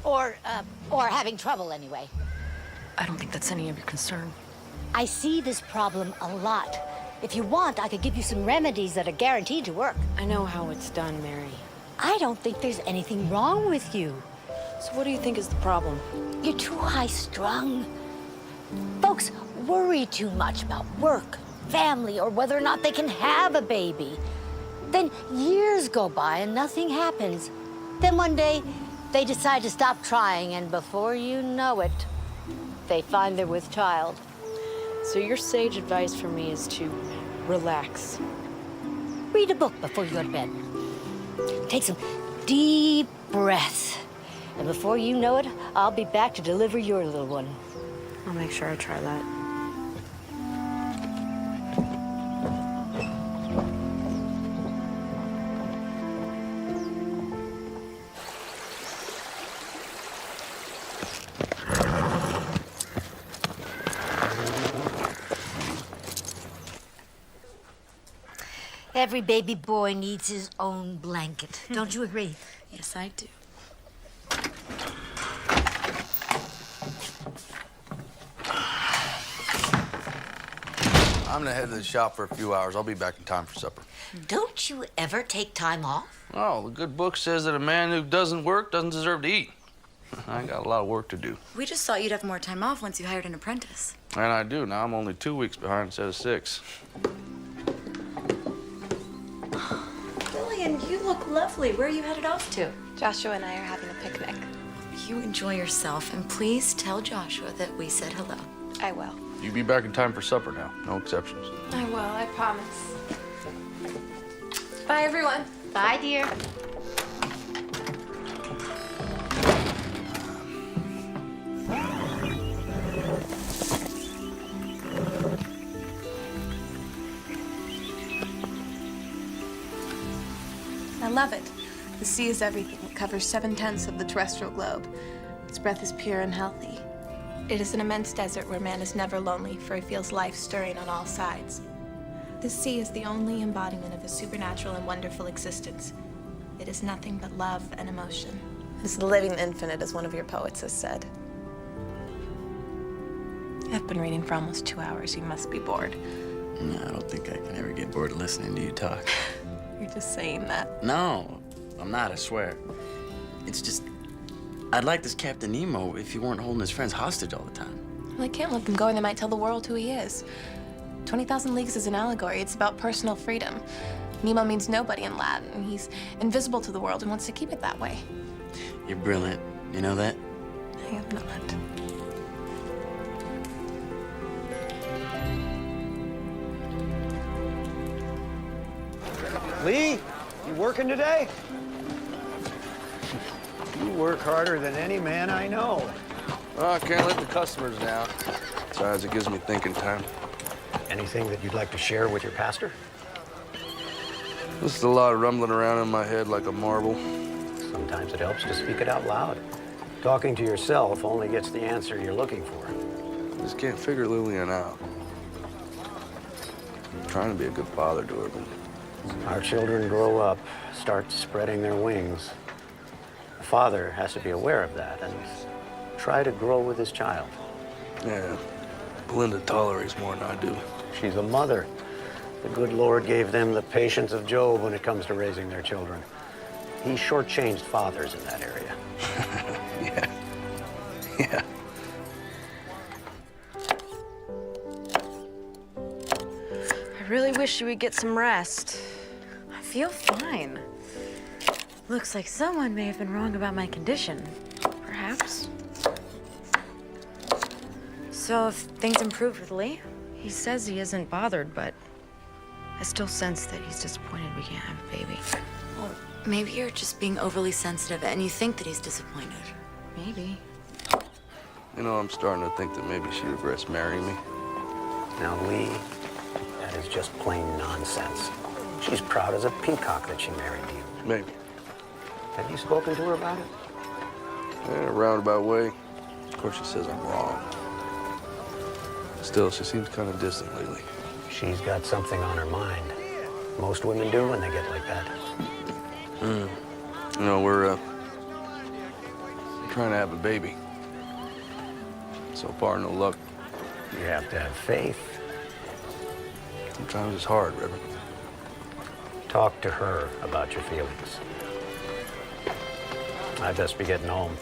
Or having trouble anyway. I don't think that's any of your concern. I see this problem a lot. If you want, I could give you some remedies that are guaranteed to work. I know how it's done, Mary. I don't think there's anything wrong with you. So what do you think is the problem? You're too high-strung. Folks worry too much about work, family, or whether or not they can have a baby. Then years go by and nothing happens. Then one day, they decide to stop trying, and before you know it, they find they're with child. So your sage advice for me is to relax. Read a book before you go to bed. Take some deep breaths. And before you know it, I'll be back to deliver your little one. I'll make sure I try that. Every baby boy needs his own blanket. Don't you agree? Yes, I do. I'm gonna head to the shop for a few hours. I'll be back in time for supper. Don't you ever take time off? Oh, the good book says that a man who doesn't work doesn't deserve to eat. I got a lot of work to do. We just thought you'd have more time off once you hired an apprentice. And I do. Now I'm only 2 weeks behind instead of 6. Lillian, you look lovely. Where are you headed off to? Joshua and I are having a picnic. You enjoy yourself, and please tell Joshua that we said hello. I will. You be back in time for supper now. No exceptions. I will, I promise. Bye, everyone. Bye, dear. I love it. The sea is everything. It covers 7/10 of the terrestrial globe. Its breath is pure and healthy. It is an immense desert where man is never lonely, for he feels life stirring on all sides. The sea is the only embodiment of a supernatural and wonderful existence. It is nothing but love and emotion. It is the living infinite, as one of your poets has said. I've been reading for almost 2 hours. You must be bored. No, I don't think I can ever get bored listening to you talk. You're just saying that. No, I'm not, I swear. It's just, I'd like this Captain Nemo if he weren't holding his friends hostage all the time. Well, they can't let them go, and they might tell the world who he is. 20,000 Leagues is an allegory. It's about personal freedom. Nemo means nobody in Latin. He's invisible to the world and wants to keep it that way. You're brilliant. You know that? I am not. Lee, you working today? You work harder than any man I know. Well, I can't let the customers down. Besides, it gives me thinking time. Anything that you'd like to share with your pastor? Just a lot rumbling around in my head like a marble. Sometimes it helps to speak it out loud. Talking to yourself only gets the answer you're looking for. Just can't figure Lillian out. I'm trying to be a good father to her, but Our children grow up, start spreading their wings. The father has to be aware of that and try to grow with his child. yeah, Belinda tolerates more than I do. She's a mother. The good Lord gave them the patience of Job when it comes to raising their children. He shortchanged fathers in that area. Yeah. Yeah. I really wish you would get some rest. I feel fine. Looks like someone may have been wrong about my condition. Perhaps. So if things improved with Lee? He says he isn't bothered, but I still sense that he's disappointed we can't have a baby. Well, maybe you're just being overly sensitive and you think that he's disappointed. Maybe. You know, I'm starting to think that maybe she regrets marrying me. Now, Lee, that is just plain nonsense. She's proud as a peacock that she married you. Maybe. Have you spoken to her about it? Yeah, in a roundabout way. Of course, she says I'm wrong. Still, she seems kind of distant lately. She's got something on her mind. Most women do when they get like that. You know, we're trying to have a baby. So far, no luck. You have to have faith. Sometimes it's hard, Reverend. Talk to her about your feelings. I'd best be getting home.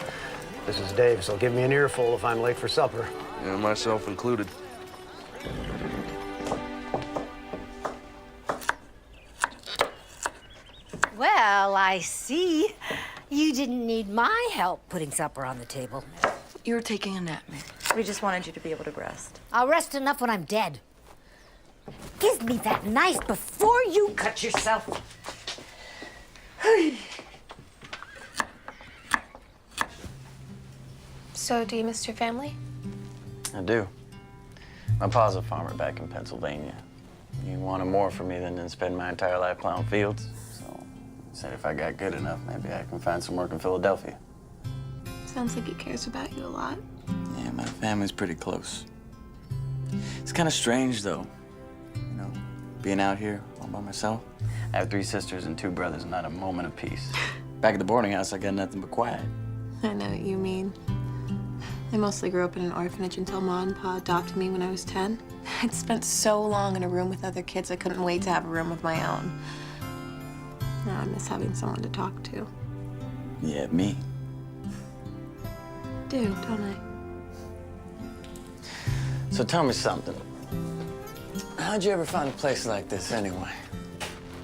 This is Dave, so give me an earful if I'm late for supper. Yeah, myself included. Well, I see. You didn't need my help putting supper on the table. You were taking a nap, Mary. We just wanted you to be able to rest. I'll rest enough when I'm dead. Give me that knife before you cut yourself. So, do you miss your family? I do. My pa's a farmer back in Pennsylvania. He wanted more from me than to spend my entire life plowing fields. So he said if I got good enough, maybe I can find some work in Philadelphia. Sounds like he cares about you a lot. Yeah, my family's pretty close. It's kind of strange, though. You know, being out here all by myself. I have 3 sisters and 2 brothers, and not a moment of peace. Back at the boarding house, I got nothing but quiet. I know what you mean. I mostly grew up in an orphanage until Ma and Pa adopted me when I was 10. I'd spent so long in a room with other kids, I couldn't wait to have a room of my own. Now I miss having someone to talk to. Yeah, me. Do, don't I? So tell me something. How'd you ever find a place like this, anyway?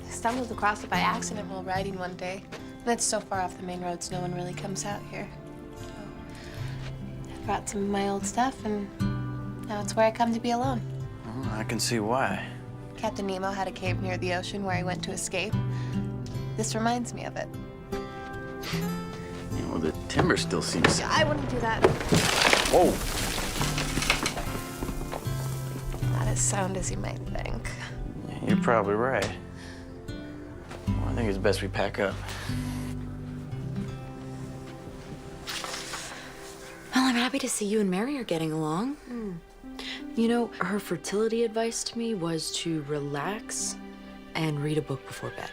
I stumbled across it by accident while riding one day. And it's so far off the main roads, no one really comes out here. So I brought some of my old stuff, and now it's where I come to be alone. Oh, I can see why. Captain Nemo had a cave near the ocean where he went to escape. This reminds me of it. Yeah, well, the timber still seems... I wouldn't do that. Whoa! Not as sound as you might think. Yeah, you're probably right. Well, I think it's best we pack up. Well, I'm happy to see you and Mary are getting along. You know, her fertility advice to me was to relax and read a book before bed.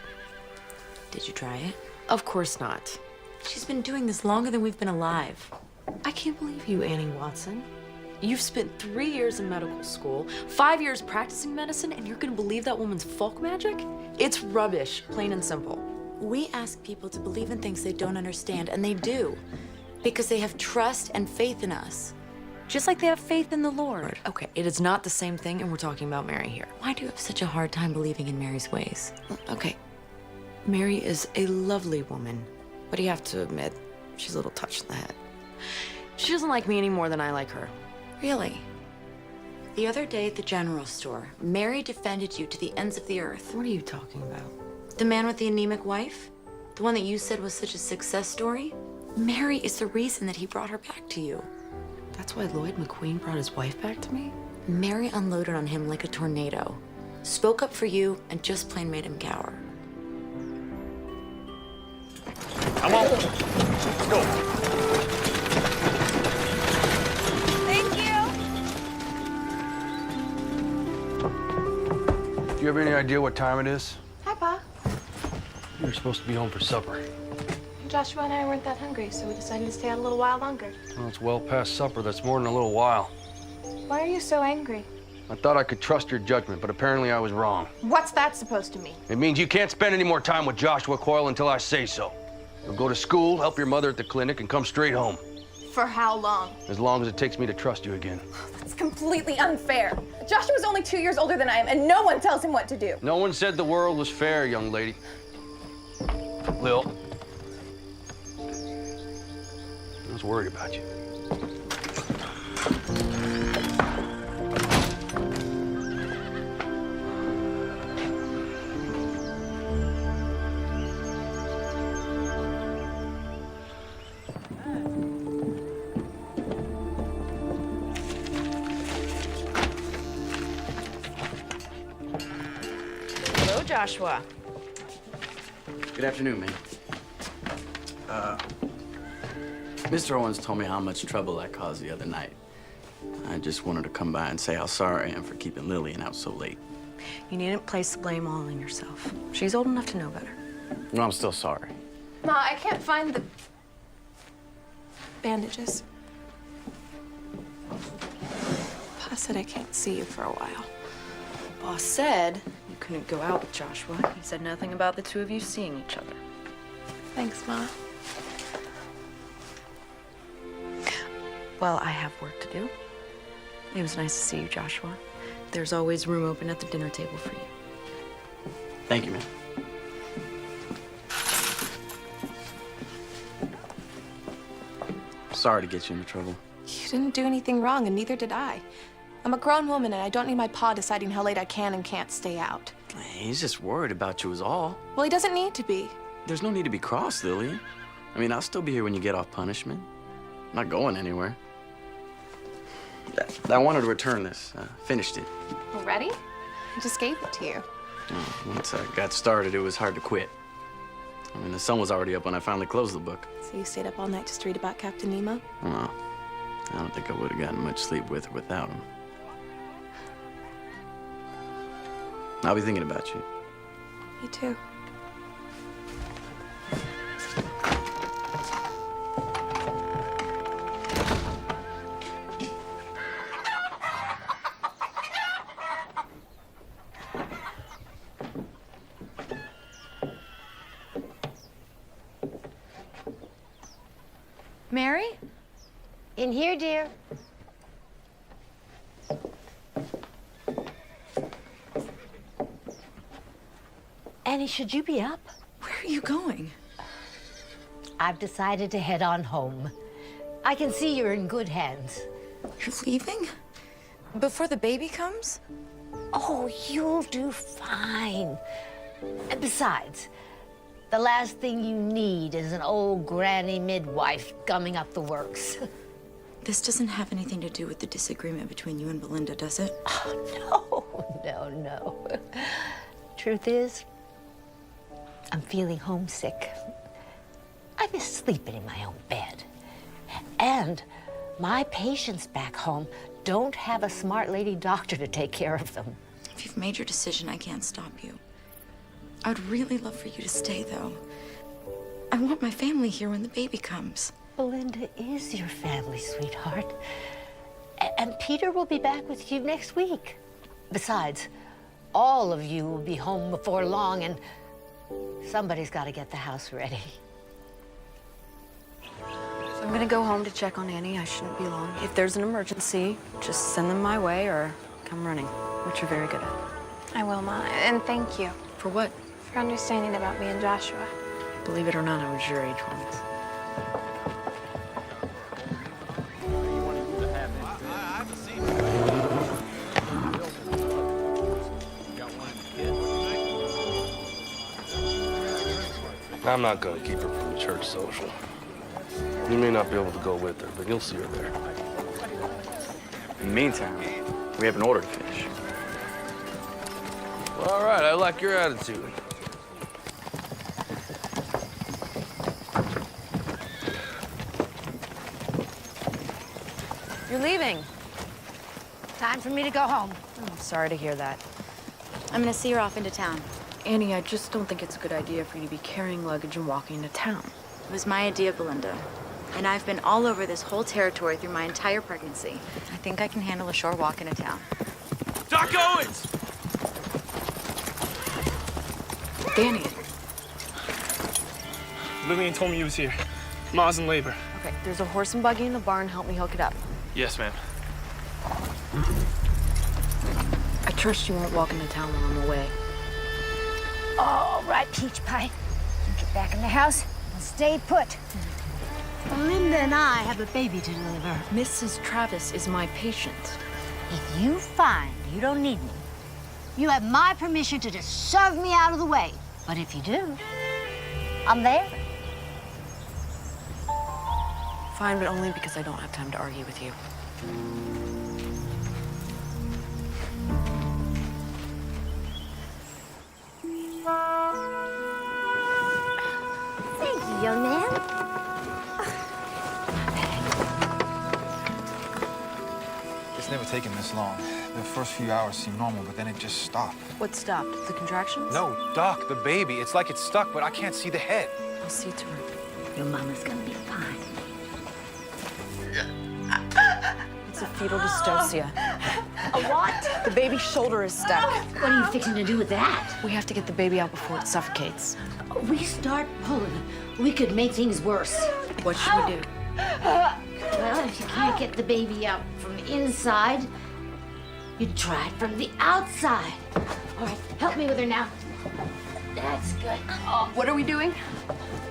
Did you try it? Of course not. She's been doing this longer than we've been alive. I can't believe you, Annie Watson. You've spent 3 years in medical school, 5 years practicing medicine, and you're gonna believe that woman's folk magic? It's rubbish, plain and simple. We ask people to believe in things they don't understand, and they do. Because they have trust and faith in us. just like they have faith in the Lord. Okay, it is not the same thing, and we're talking about Mary here. Why do you have such a hard time believing in Mary's ways? Okay, Mary is a lovely woman, but you have to admit, she's a little touched in the head. She doesn't like me any more than I like her. Really? The other day at the general store, Mary defended you to the ends of the earth. What are you talking about? The man with the anemic wife? The one that you said was such a success story? Mary is the reason that he brought her back to you. That's why Lloyd McQueen brought his wife back to me? Mary unloaded on him like a tornado, spoke up for you, and just plain made him cower. Come on. Let's go. Thank you. Do you have any idea what time it is? Hi, Pa. You're supposed to be home for supper. Joshua and I weren't that hungry, so we decided to stay out a little while longer. Well, it's well past supper. That's more than a little while. Why are you so angry? I thought I could trust your judgment, but apparently I was wrong. What's that supposed to mean? It means you can't spend any more time with Joshua Coyle until I say so. You'll go to school, help your mother at the clinic, and come straight home. For how long? As long as it takes me to trust you again. It's completely unfair. Joshua's only 2 years older than I am, and no one tells him what to do. No one said the world was fair, young lady. Lil. I was worried about you. Hello, Joshua. Good afternoon, man. Mr. Owens told me how much trouble I caused the other night. I just wanted to come by and say how sorry I am for keeping Lillian out so late. You needn't place the blame all on yourself. She's old enough to know better. No, I'm still sorry. Ma, I can't find the bandages. Pa said I can't see you for a while. Boss said you couldn't go out with Joshua. He said nothing about the two of you seeing each other. Thanks, Ma. Well, I have work to do. It was nice to see you, Joshua. There's always room open at the dinner table for you. Thank you, man. Sorry to get you into trouble. You didn't do anything wrong, and neither did I. I'm a grown woman, and I don't need my pa deciding how late I can and can't stay out. He's just worried about you is all. Well, he doesn't need to be. There's no need to be cross, Lillian. I mean, I'll still be here when you get off punishment. I'm not going anywhere. I wanted to return this. Finished it. Already? I just gave it to you. Once I got started, it was hard to quit. I mean, the sun was already up when I finally closed the book. So you stayed up all night just to read about Captain Nemo? Well, I don't think I would have gotten much sleep with or without him. I'll be thinking about you. Me too. Mary? In here, dear. Annie, should you be up? Where are you going? I've decided to head on home. I can see you're in good hands. You're leaving? Before the baby comes? Oh, you'll do fine. And besides, the last thing you need is an old granny midwife gumming up the works. This doesn't have anything to do with the disagreement between you and Belinda, does it? Oh, no. Truth is, I'm feeling homesick. I miss sleeping in my own bed. And my patients back home don't have a smart lady doctor to take care of them. If you've made your decision, I can't stop you. I'd really love for you to stay, though. I want my family here when the baby comes. Belinda is your family, sweetheart. And Peter will be back with you next week. Besides, all of you will be home before long, and somebody's got to get the house ready. I'm gonna go home to check on Annie. I shouldn't be long. If there's an emergency, just send them my way or come running, which you're very good at. I will, Ma. And thank you For what? for understanding about me and Joshua. Believe it or not, I was your age once. I'm not gonna keep her from the church social. You may not be able to go with her, but you'll see her there. In the meantime, we have an order to finish. Well, all right, I like your attitude. You're leaving. Time for me to go home. Oh, sorry to hear that. I'm gonna see her off into town. Annie, I just don't think it's a good idea for you to be carrying luggage and walking into town. It was my idea, Belinda. And I've been all over this whole territory through my entire pregnancy. I think I can handle a short walk into town. Doc Owens! Danny. Lillian told me you was here. Ma's in labor. Okay, there's a horse and buggy in the barn. Help me hook it up. Yes, ma'am. I trust you won't walk into town while I'm away. All right, Peach Pie. You get back in the house and stay put. Linda and I have a baby to deliver. Mrs. Travis is my patient. If you find you don't need me, you have my permission to just shove me out of the way. But if you do, I'm there. Fine, but only because I don't have time to argue with you. Thank you, young man. It's never taken this long. The first few hours seemed normal, but then it just stopped. What stopped? The contractions? No, Doc, the baby. It's like it's stuck, but I can't see the head. I'll see to her. Your mama's gonna be fine. It's a fetal dystocia. A what? The baby's shoulder is stuck. What are you fixing to do with that? We have to get the baby out before it suffocates. We start pulling. We could make things worse. What should we do? Well, if you can't get the baby out from inside, you try it from the outside. All right, help me with her now. That's good. Oh, What are we doing?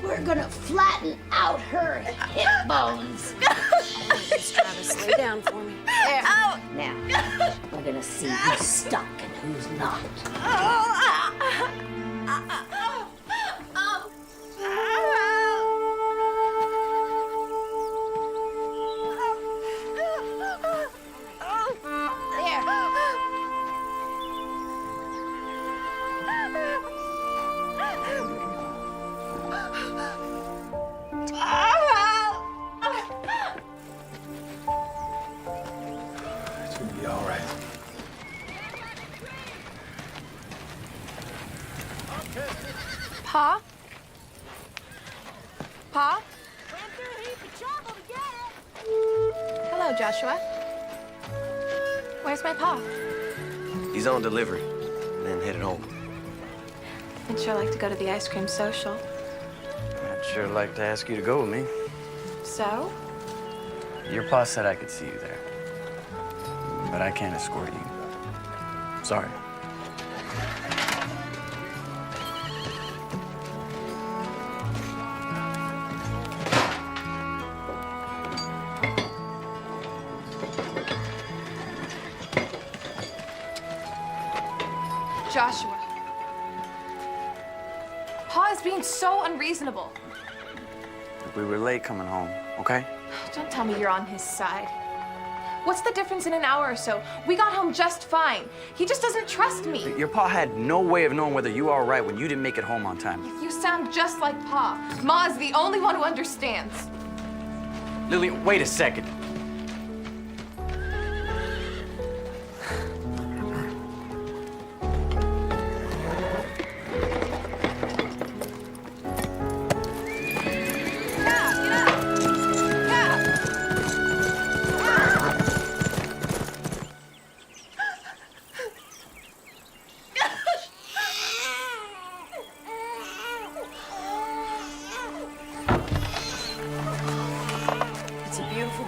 we're gonna flatten out her hip bones. Miss Travis, lay down for me. There. Now, we're gonna see who's stuck and who's not. It's gonna be all right. Pa? Pa? Hello, Joshua. Where's my pa? He's on delivery, then headed home. I'd sure like to go to the ice cream social. I'd sure like to ask you to go with me. So? Your pa said I could see you there. But I can't escort you. Sorry. Joshua. Pa is being so unreasonable. We were late coming home, okay? Don't tell me you're on his side. What's the difference in an hour or so? We got home just fine. He just doesn't trust me. Your pa had no way of knowing whether you were all right when you didn't make it home on time. You sound just like Pa. Ma is the only one who understands. Lily, wait a second.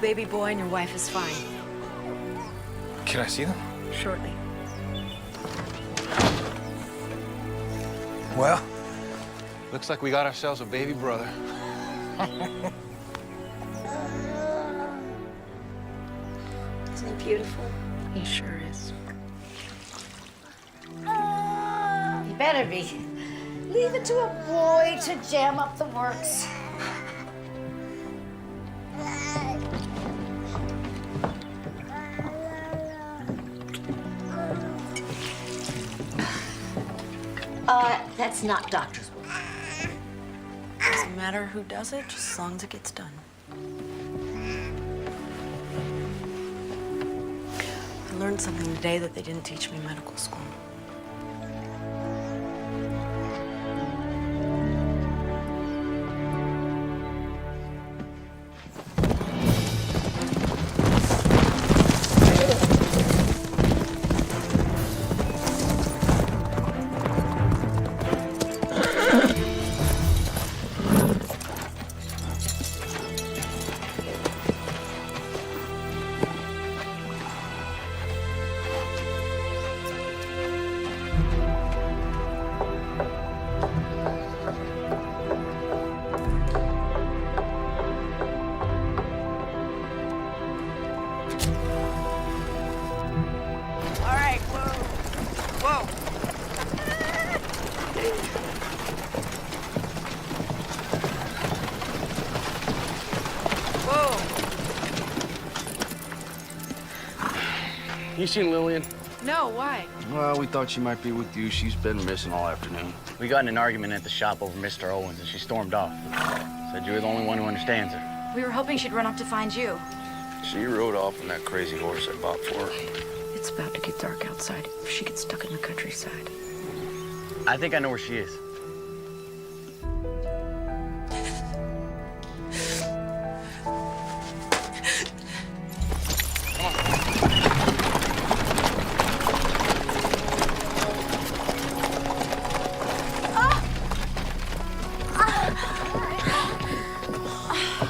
baby boy and your wife is fine. Can I see them? Shortly. Well, looks like we got ourselves a baby brother. Isn't he beautiful? He sure is. He better be. Leave it to a boy to jam up the works. That's not doctor's work. Doesn't matter who does it, just as long as it gets done. I learned something today that they didn't teach me in medical school. You seen Lillian? No, why? Well, we thought she might be with you. She's been missing all afternoon. We got in an argument at the shop over Mr. Owens, and she stormed off. Said you were the only one who understands her. We were hoping she'd run off to find you. She rode off on that crazy horse I bought for her. It's about to get dark outside if she gets stuck in the countryside. I think I know where she is.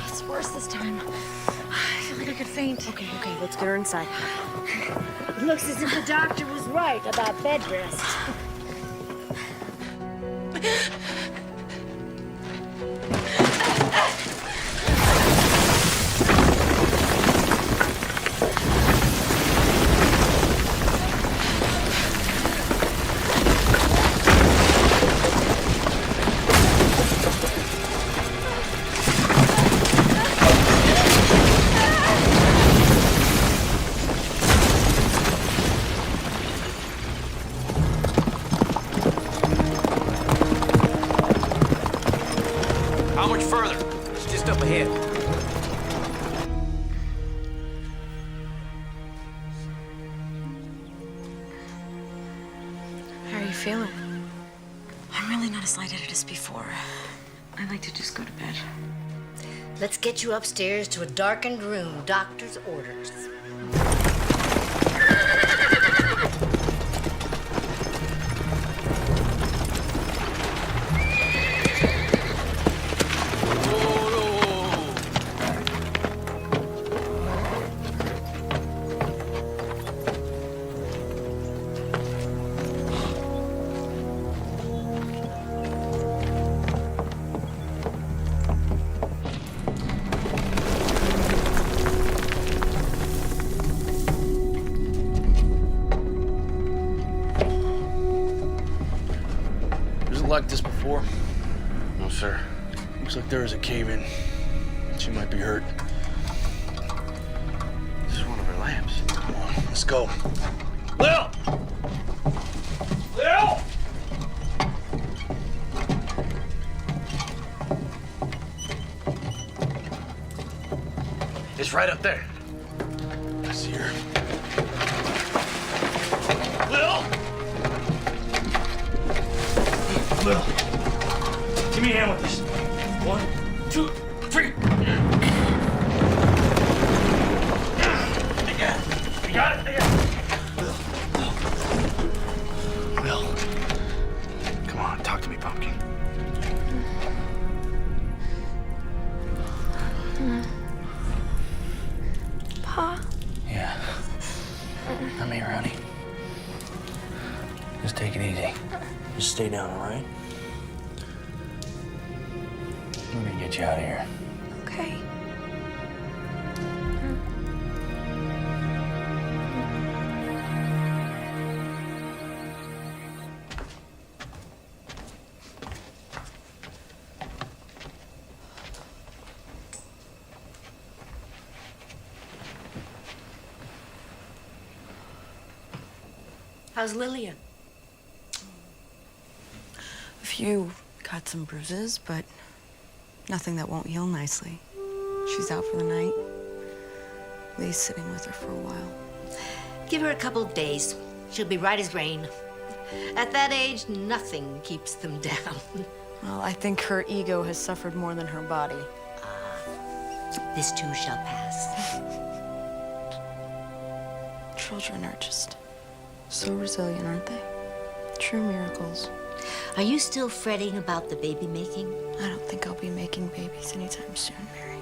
It's worse this time. I feel like I could faint. Okay, let's get her inside. It looks as if the doctor was right about bed rest. How much further? It's just up ahead. How are you feeling? I'm really not as lightheaded as before. I'd like to just go to bed. Let's get you upstairs to a darkened room. Doctor's orders. Was it like this before? No, sir. Looks like there is a cave-in. She might be hurt. This is one of her lamps. Come on, let's go. Lil! Lil! It's right up there. I see her. Lil! Lil, give me a hand with this. 1, 2, 3. You got it? Will. Come on, talk to me, Pumpkin. honey. Just take it easy. Just stay down, all right? We're gonna get you out of here. Okay. How's Lillian? A few got some bruises, but nothing that won't heal nicely. She's out for the night. Lee's sitting with her for a while. Give her a couple of days. She'll be right as rain. At that age, nothing keeps them down. Well, I think her ego has suffered more than her body. This too shall pass. Children are just so resilient, aren't they? True miracles. Are you still fretting about the baby making? I don't think I'll be making babies anytime soon, Mary.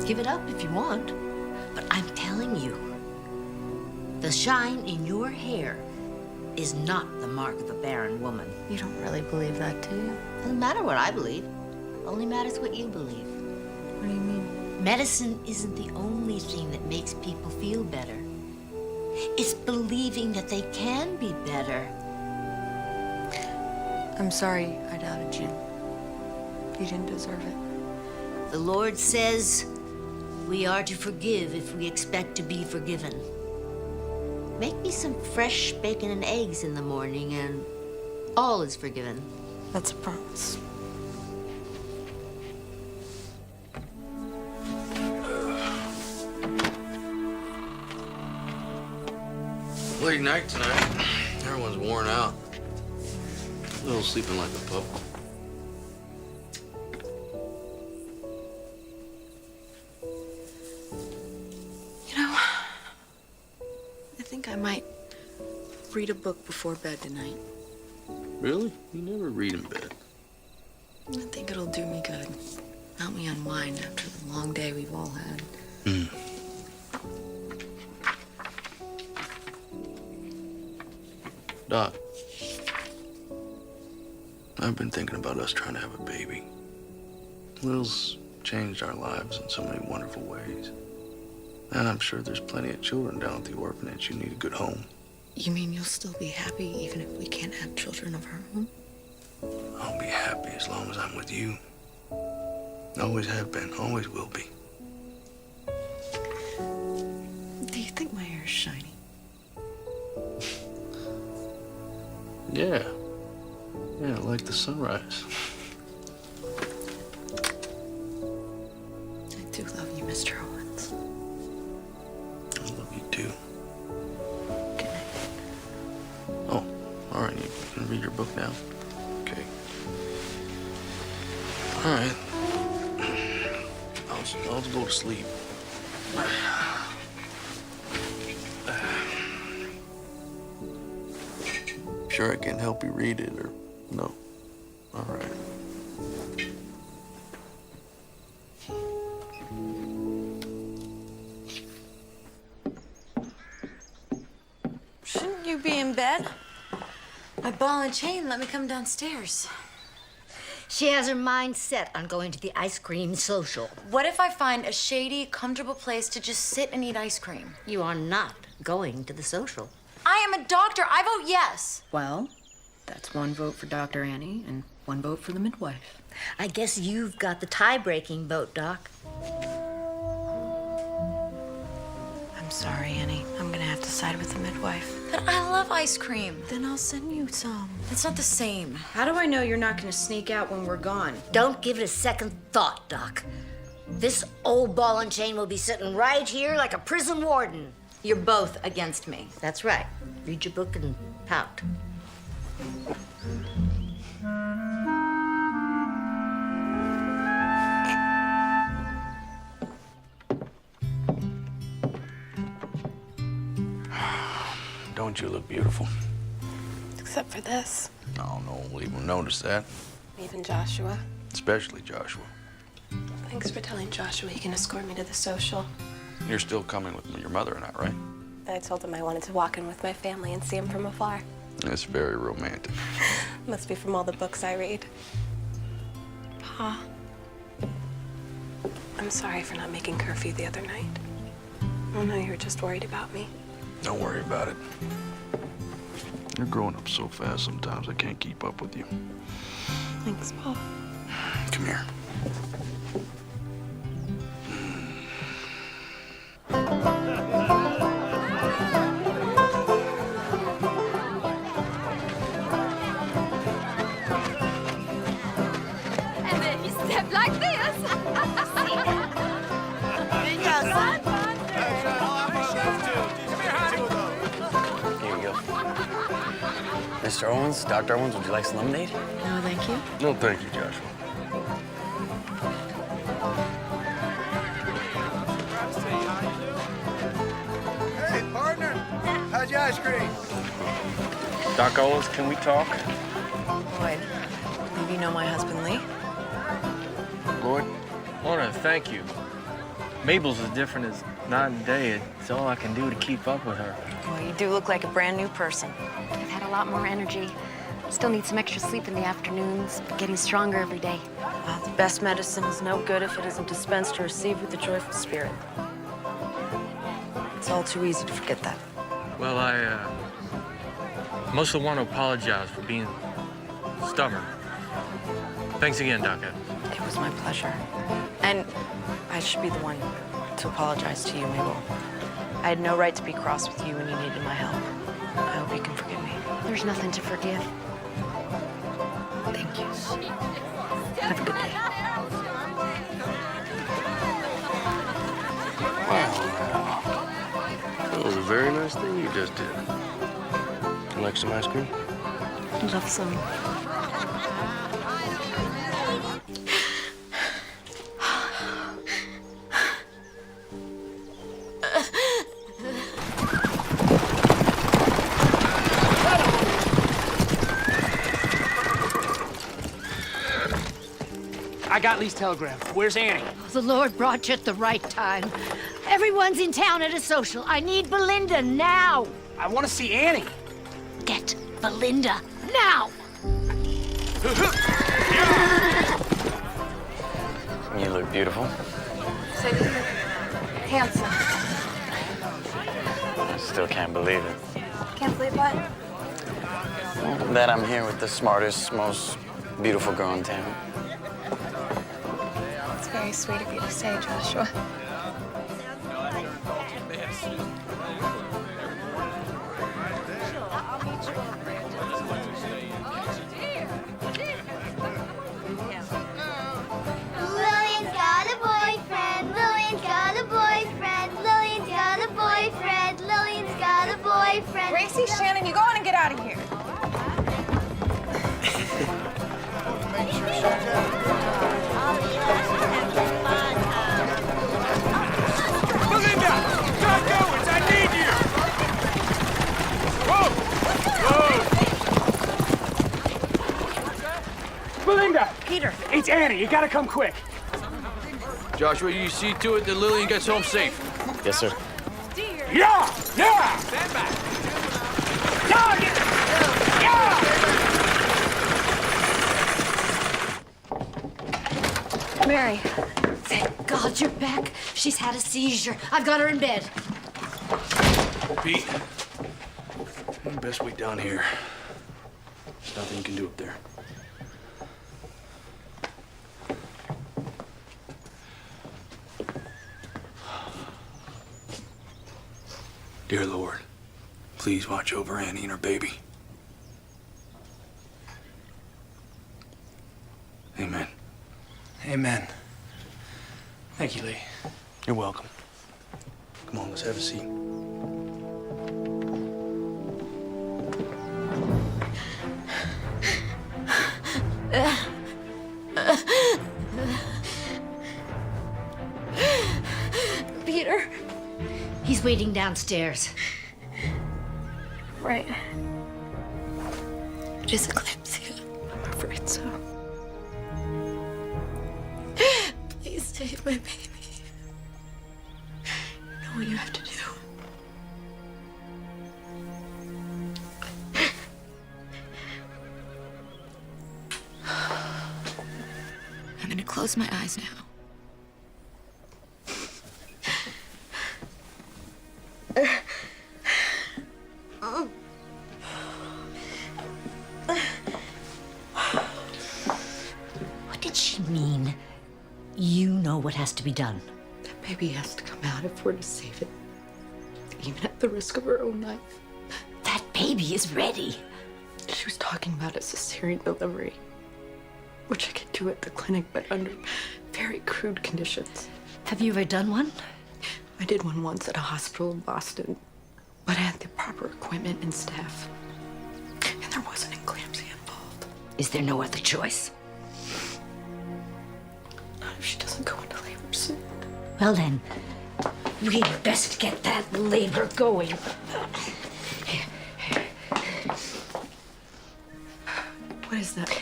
Give it up if you want. But I'm telling you, the shine in your hair is not the mark of a barren woman. You don't really believe that, do you? Doesn't matter what I believe. Only matters what you believe. What do you mean? Medicine isn't the only thing that makes people feel better. It's believing that they can be better. I'm sorry I doubted you. You didn't deserve it. The Lord says we are to forgive if we expect to be forgiven. Make me some fresh bacon and eggs in the morning and all is forgiven. That's a promise. Late night tonight. Everyone's worn out. Little sleeping like a pup. You know, I think I might read a book before bed tonight. Really? You never read in bed. I think it'll do me good. Help me unwind after the long day we've all had. Doc, I've been thinking about us trying to have a baby. Lil's changed our lives in so many wonderful ways. And I'm sure there's plenty of children down at the orphanage who need a good home. You mean you'll still be happy even if we can't have children of our own? I'll be happy as long as I'm with you. Always have been, always will be. Do you think my hair's shiny? Yeah. Yeah, like the sunrise. I do love you, Mr. Owens. I love you too. Good night. Oh, all right. You can read your book now. Okay. All right. I'll go to sleep. Sure I can help you read it, or no? All right. Shouldn't you be in bed? My ball and chain let me come downstairs. She has her mind set on going to the ice cream social. What if I find a shady, comfortable place to just sit and eat ice cream? You are not going to the social. I am a doctor. I vote yes. Well, that's one vote for Dr. Annie and one vote for the midwife. I guess you've got the tie-breaking vote, Doc. I'm sorry, Annie. I'm gonna have to side with the midwife. But I love ice cream. Then I'll send you some. It's not the same. How do I know you're not gonna sneak out when we're gone? Don't give it a second thought, Doc. This old ball and chain will be sitting right here like a prison warden. You're both against me. That's right. Read your book and pout. Don't you look beautiful? Except for this. Oh, no one will even notice that. Even Joshua. Especially Joshua. Thanks for telling Joshua he can escort me to the social. You're still coming with your mother and I, right? I told him I wanted to walk in with my family and see him from afar. It's very romantic. Must be from all the books I read. Pa, I'm sorry for not making curfew the other night. I know you were just worried about me. Don't worry about it. You're growing up so fast sometimes I can't keep up with you. Thanks, Pa. Come here. And then you step like this. Here you go. Mr. Owens, Dr. Owens, would you like some lemonade? No, thank you. No, thank you, Joshua. Hey, partner, how's your ice cream? Doc Owens, can we talk? Lloyd, maybe you know my husband, Lee? Lloyd, I want to thank you. Mabel's as different as night and day. It's all I can do to keep up with her. Well, you do look like a brand new person. I've had a lot more energy. Still need some extra sleep in the afternoons, but getting stronger every day. Well, the best medicine is no good if it isn't dispensed or received with a joyful spirit. It's all too easy to forget that. Well, I mostly want to apologize for being stubborn. Thanks again, Doc Evans. It was my pleasure. And I should be the one to apologize to you, Mabel. I had no right to be cross with you when you needed my help. I hope you can forgive me. There's nothing to forgive. Thank you. Have a good day. Wow. That was a very nice thing you just did. You like some ice cream? I'd love some. I got Lee's telegram. Where's Annie? The Lord brought you at the right time. Everyone's in town at a social. I need Belinda now. I want to see Annie. Get Belinda now. You look beautiful. So you look handsome. I still can't believe it. Can't believe what? That I'm here with the smartest, most beautiful girl in town. It's very sweet of you to say, Joshua. Lillian's got a boyfriend. Lillian's got a boyfriend. Lillian's got a boyfriend. Lillian's got a boyfriend. Gracie, Shannon, you go on and get out of here. Belinda! Doc Owens, I need you! Whoa! Whoa! Belinda! Peter! It's Annie. You gotta come quick. Joshua, you see to it that Lillian gets home safe. Yes, sir. Yeah! Yeah! Stand back. Mary, thank God you're back. She's had a seizure. I've got her in bed. Pete, best wait down here. There's nothing you can do up there. Dear Lord, please watch over Annie and her baby. Amen. Amen. Thank you, Lee. You're welcome. Come on, let's have a seat. Peter. He's waiting downstairs. Right. Just eclampsia. I'm afraid so. Please save my baby. You know what you have to do. close my eyes now. What did she mean? You know what has to be done. That baby has to come out if we're to save it, even at the risk of her own life. That baby is ready. She was talking about a cesarean delivery, which I could do at the clinic, but under very crude conditions. Have you ever done one? I did one once at a hospital in Boston, but I had the proper equipment and staff, and there wasn't eclampsia involved. Is there no other choice? Not if she doesn't go into labor soon. Well then, we'd best get that labor going. What is that?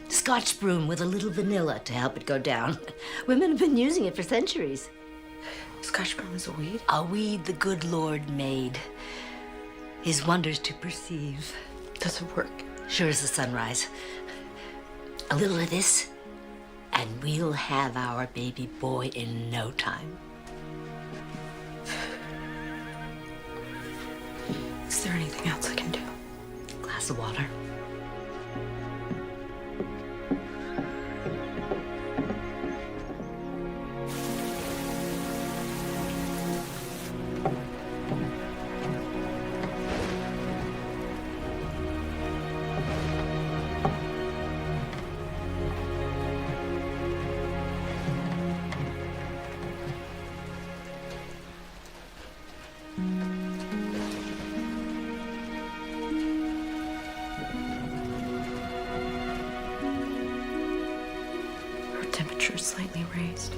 Scotch broom with a little vanilla to help it go down. Women have been using it for centuries. Scotch broom is a weed? A weed the good Lord made. His wonders to perceive. Does it work? Sure as the sunrise. A little of this, and we'll have our baby boy in no time. Is there anything else I can do? Glass of water. Her temperature is slightly raised,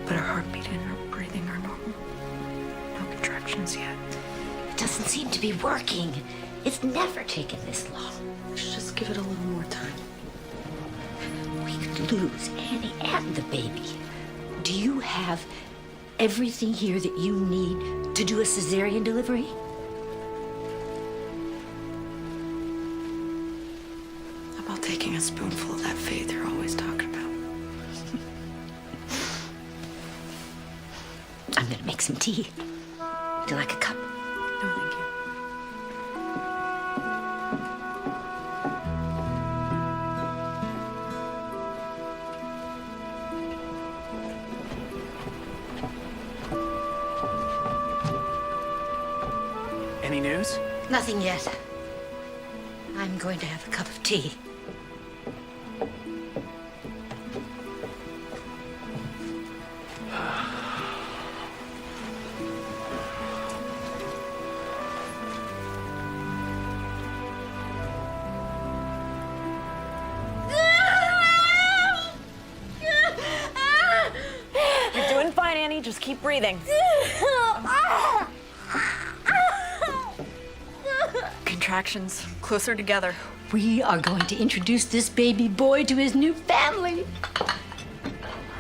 but her heartbeat and her breathing are normal. No contractions yet. It doesn't seem to be working. It's never taken this long. Let's just give it a little more time. We could lose Annie and the baby. Do you have everything here that you need to do a cesarean delivery? How about taking a spoonful of that faith you're always talking about? I'm gonna make some tea. Would you like a cup? No, thank you. Any news? Nothing yet. I'm going to have a cup of tea. You're doing fine, Annie. Just keep breathing. Contractions closer together. We are going to introduce this baby boy to his new family.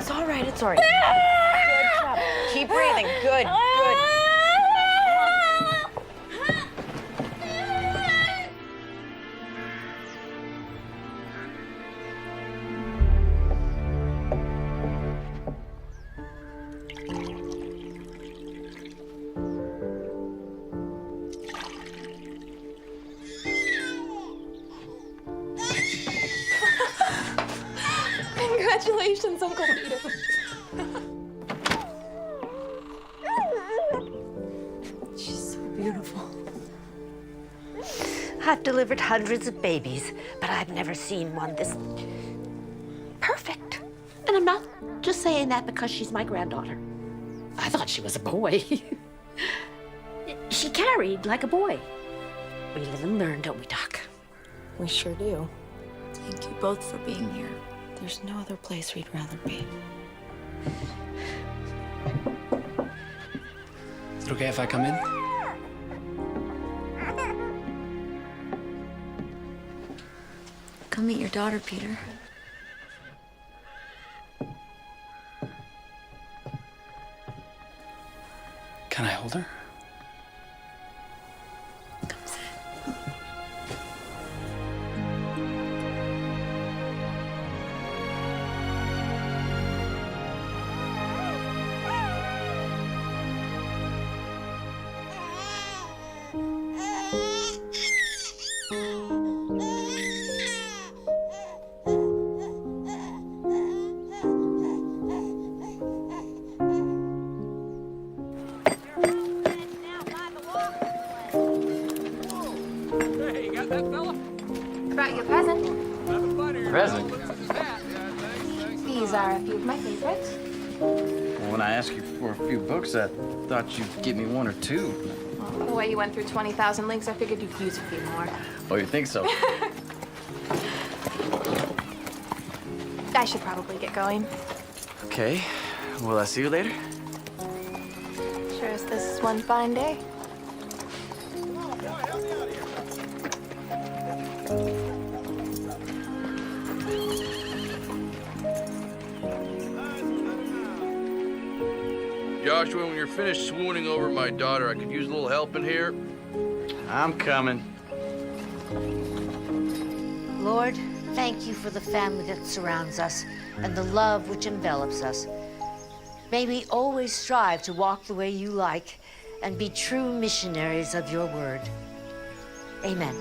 It's all right. It's all right. Good job. Keep breathing. Good. Good. Congratulations, Uncle Peter. She's so beautiful. I've delivered hundreds of babies, but I've never seen one this perfect. And I'm not just saying that because she's my granddaughter. I thought she was a boy. She carried like a boy. We live and learn, don't we, Doc? We sure do. Thank you both for being here. There's no other place we'd rather be. Is it okay if I come in? Come meet your daughter, Peter. Can I hold her? Brought you a present. Present? These are a few of my favorites. Well, when I asked you for a few books, I thought you'd give me one or two. Well, the way you went through 20,000 links, I figured you'd use a few more. Oh, you think so? I should probably get going. Okay. Will I see you later? Sure as this is one fine day. Joshua, when you're finished swooning over my daughter, I could use a little help in here. I'm coming. Lord, thank you for the family that surrounds us and the love which envelops us. May we always strive to walk the way you like and be true missionaries of your word. Amen.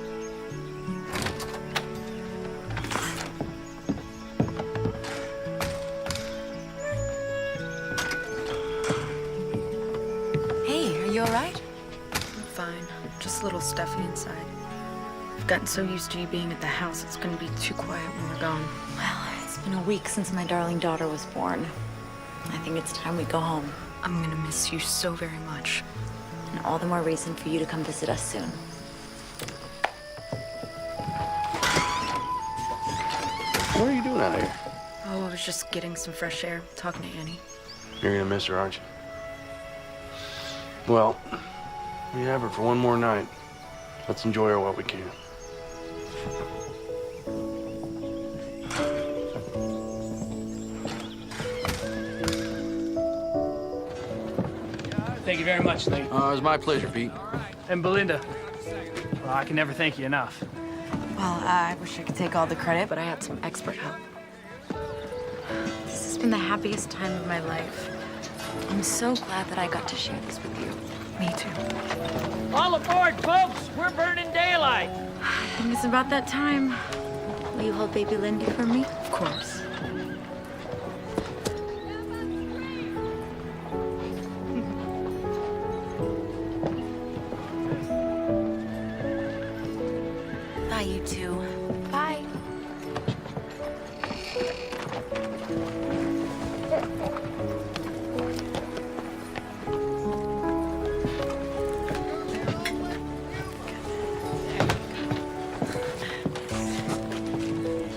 Hey, are you all right? I'm fine. Just a little stuffy inside. I've gotten so used to you being at the house, it's gonna be too quiet when we're gone. Well, it's been a week since my darling daughter was born. I think it's time we go home. I'm gonna miss you so very much. And all the more reason for you to come visit us soon. What are you doing out here? Oh, I was just getting some fresh air, talking to Annie. You're gonna miss her, aren't you? Well, we have her for one more night. Let's enjoy her while we can. Thank you very much, Lee. It was my pleasure, Pete. And Belinda. Well, I can never thank you enough. Well, I wish I could take all the credit, but I had some expert help. This has been the happiest time of my life. I'm so glad that I got to share this with you. Me too. All aboard, folks! We're burning daylight! I think it's about that time. Will you hold baby Lindy for me? Of course. Bye, you two. Bye.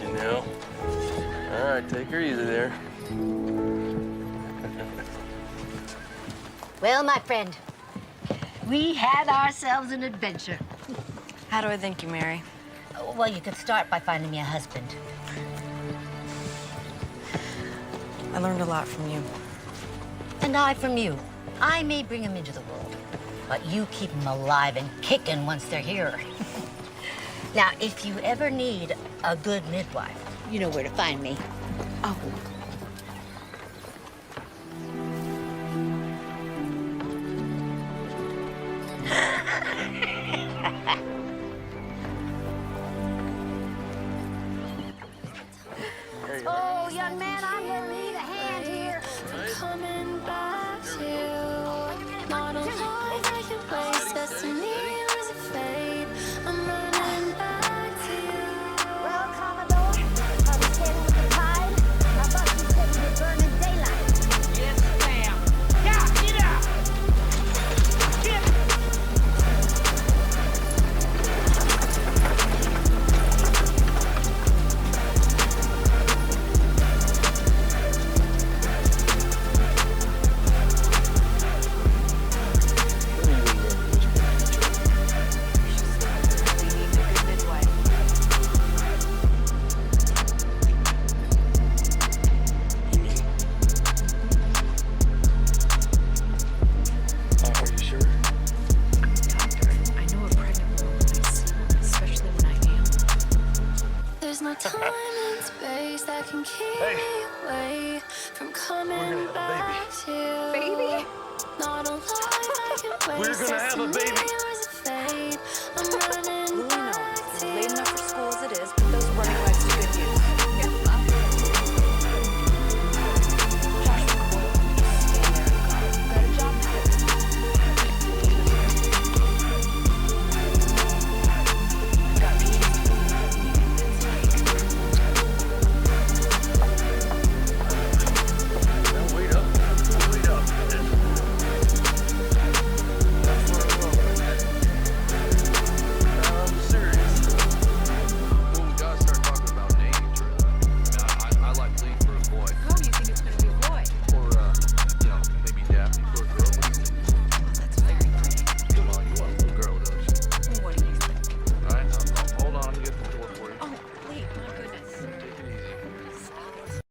You know? All right, take her easy there. Well, my friend, we had ourselves an adventure. How do I thank you, Mary? Well, you could start by finding me a husband. I learned a lot from you. And I from you. I may bring them into the world, but you keep them alive and kicking once they're here. Now, if you ever need a good midwife, you know where to find me. Oh. Oh, young man, I'm gonna need a hand here. Coming back to you. Not a life I can waste. Destiny was a fate. I'm running back to you. Well, Commodore, I'm standing with the tide. I thought you said you were burning daylight. Yes, ma'am. Yeah, get out! Get! Are you sure? Doctor, I know a pregnant woman when I see one, especially when I am. There's no time and space that can keep me away from coming back to you. Baby? Not a life I can waste. We're gonna have a baby. Destiny was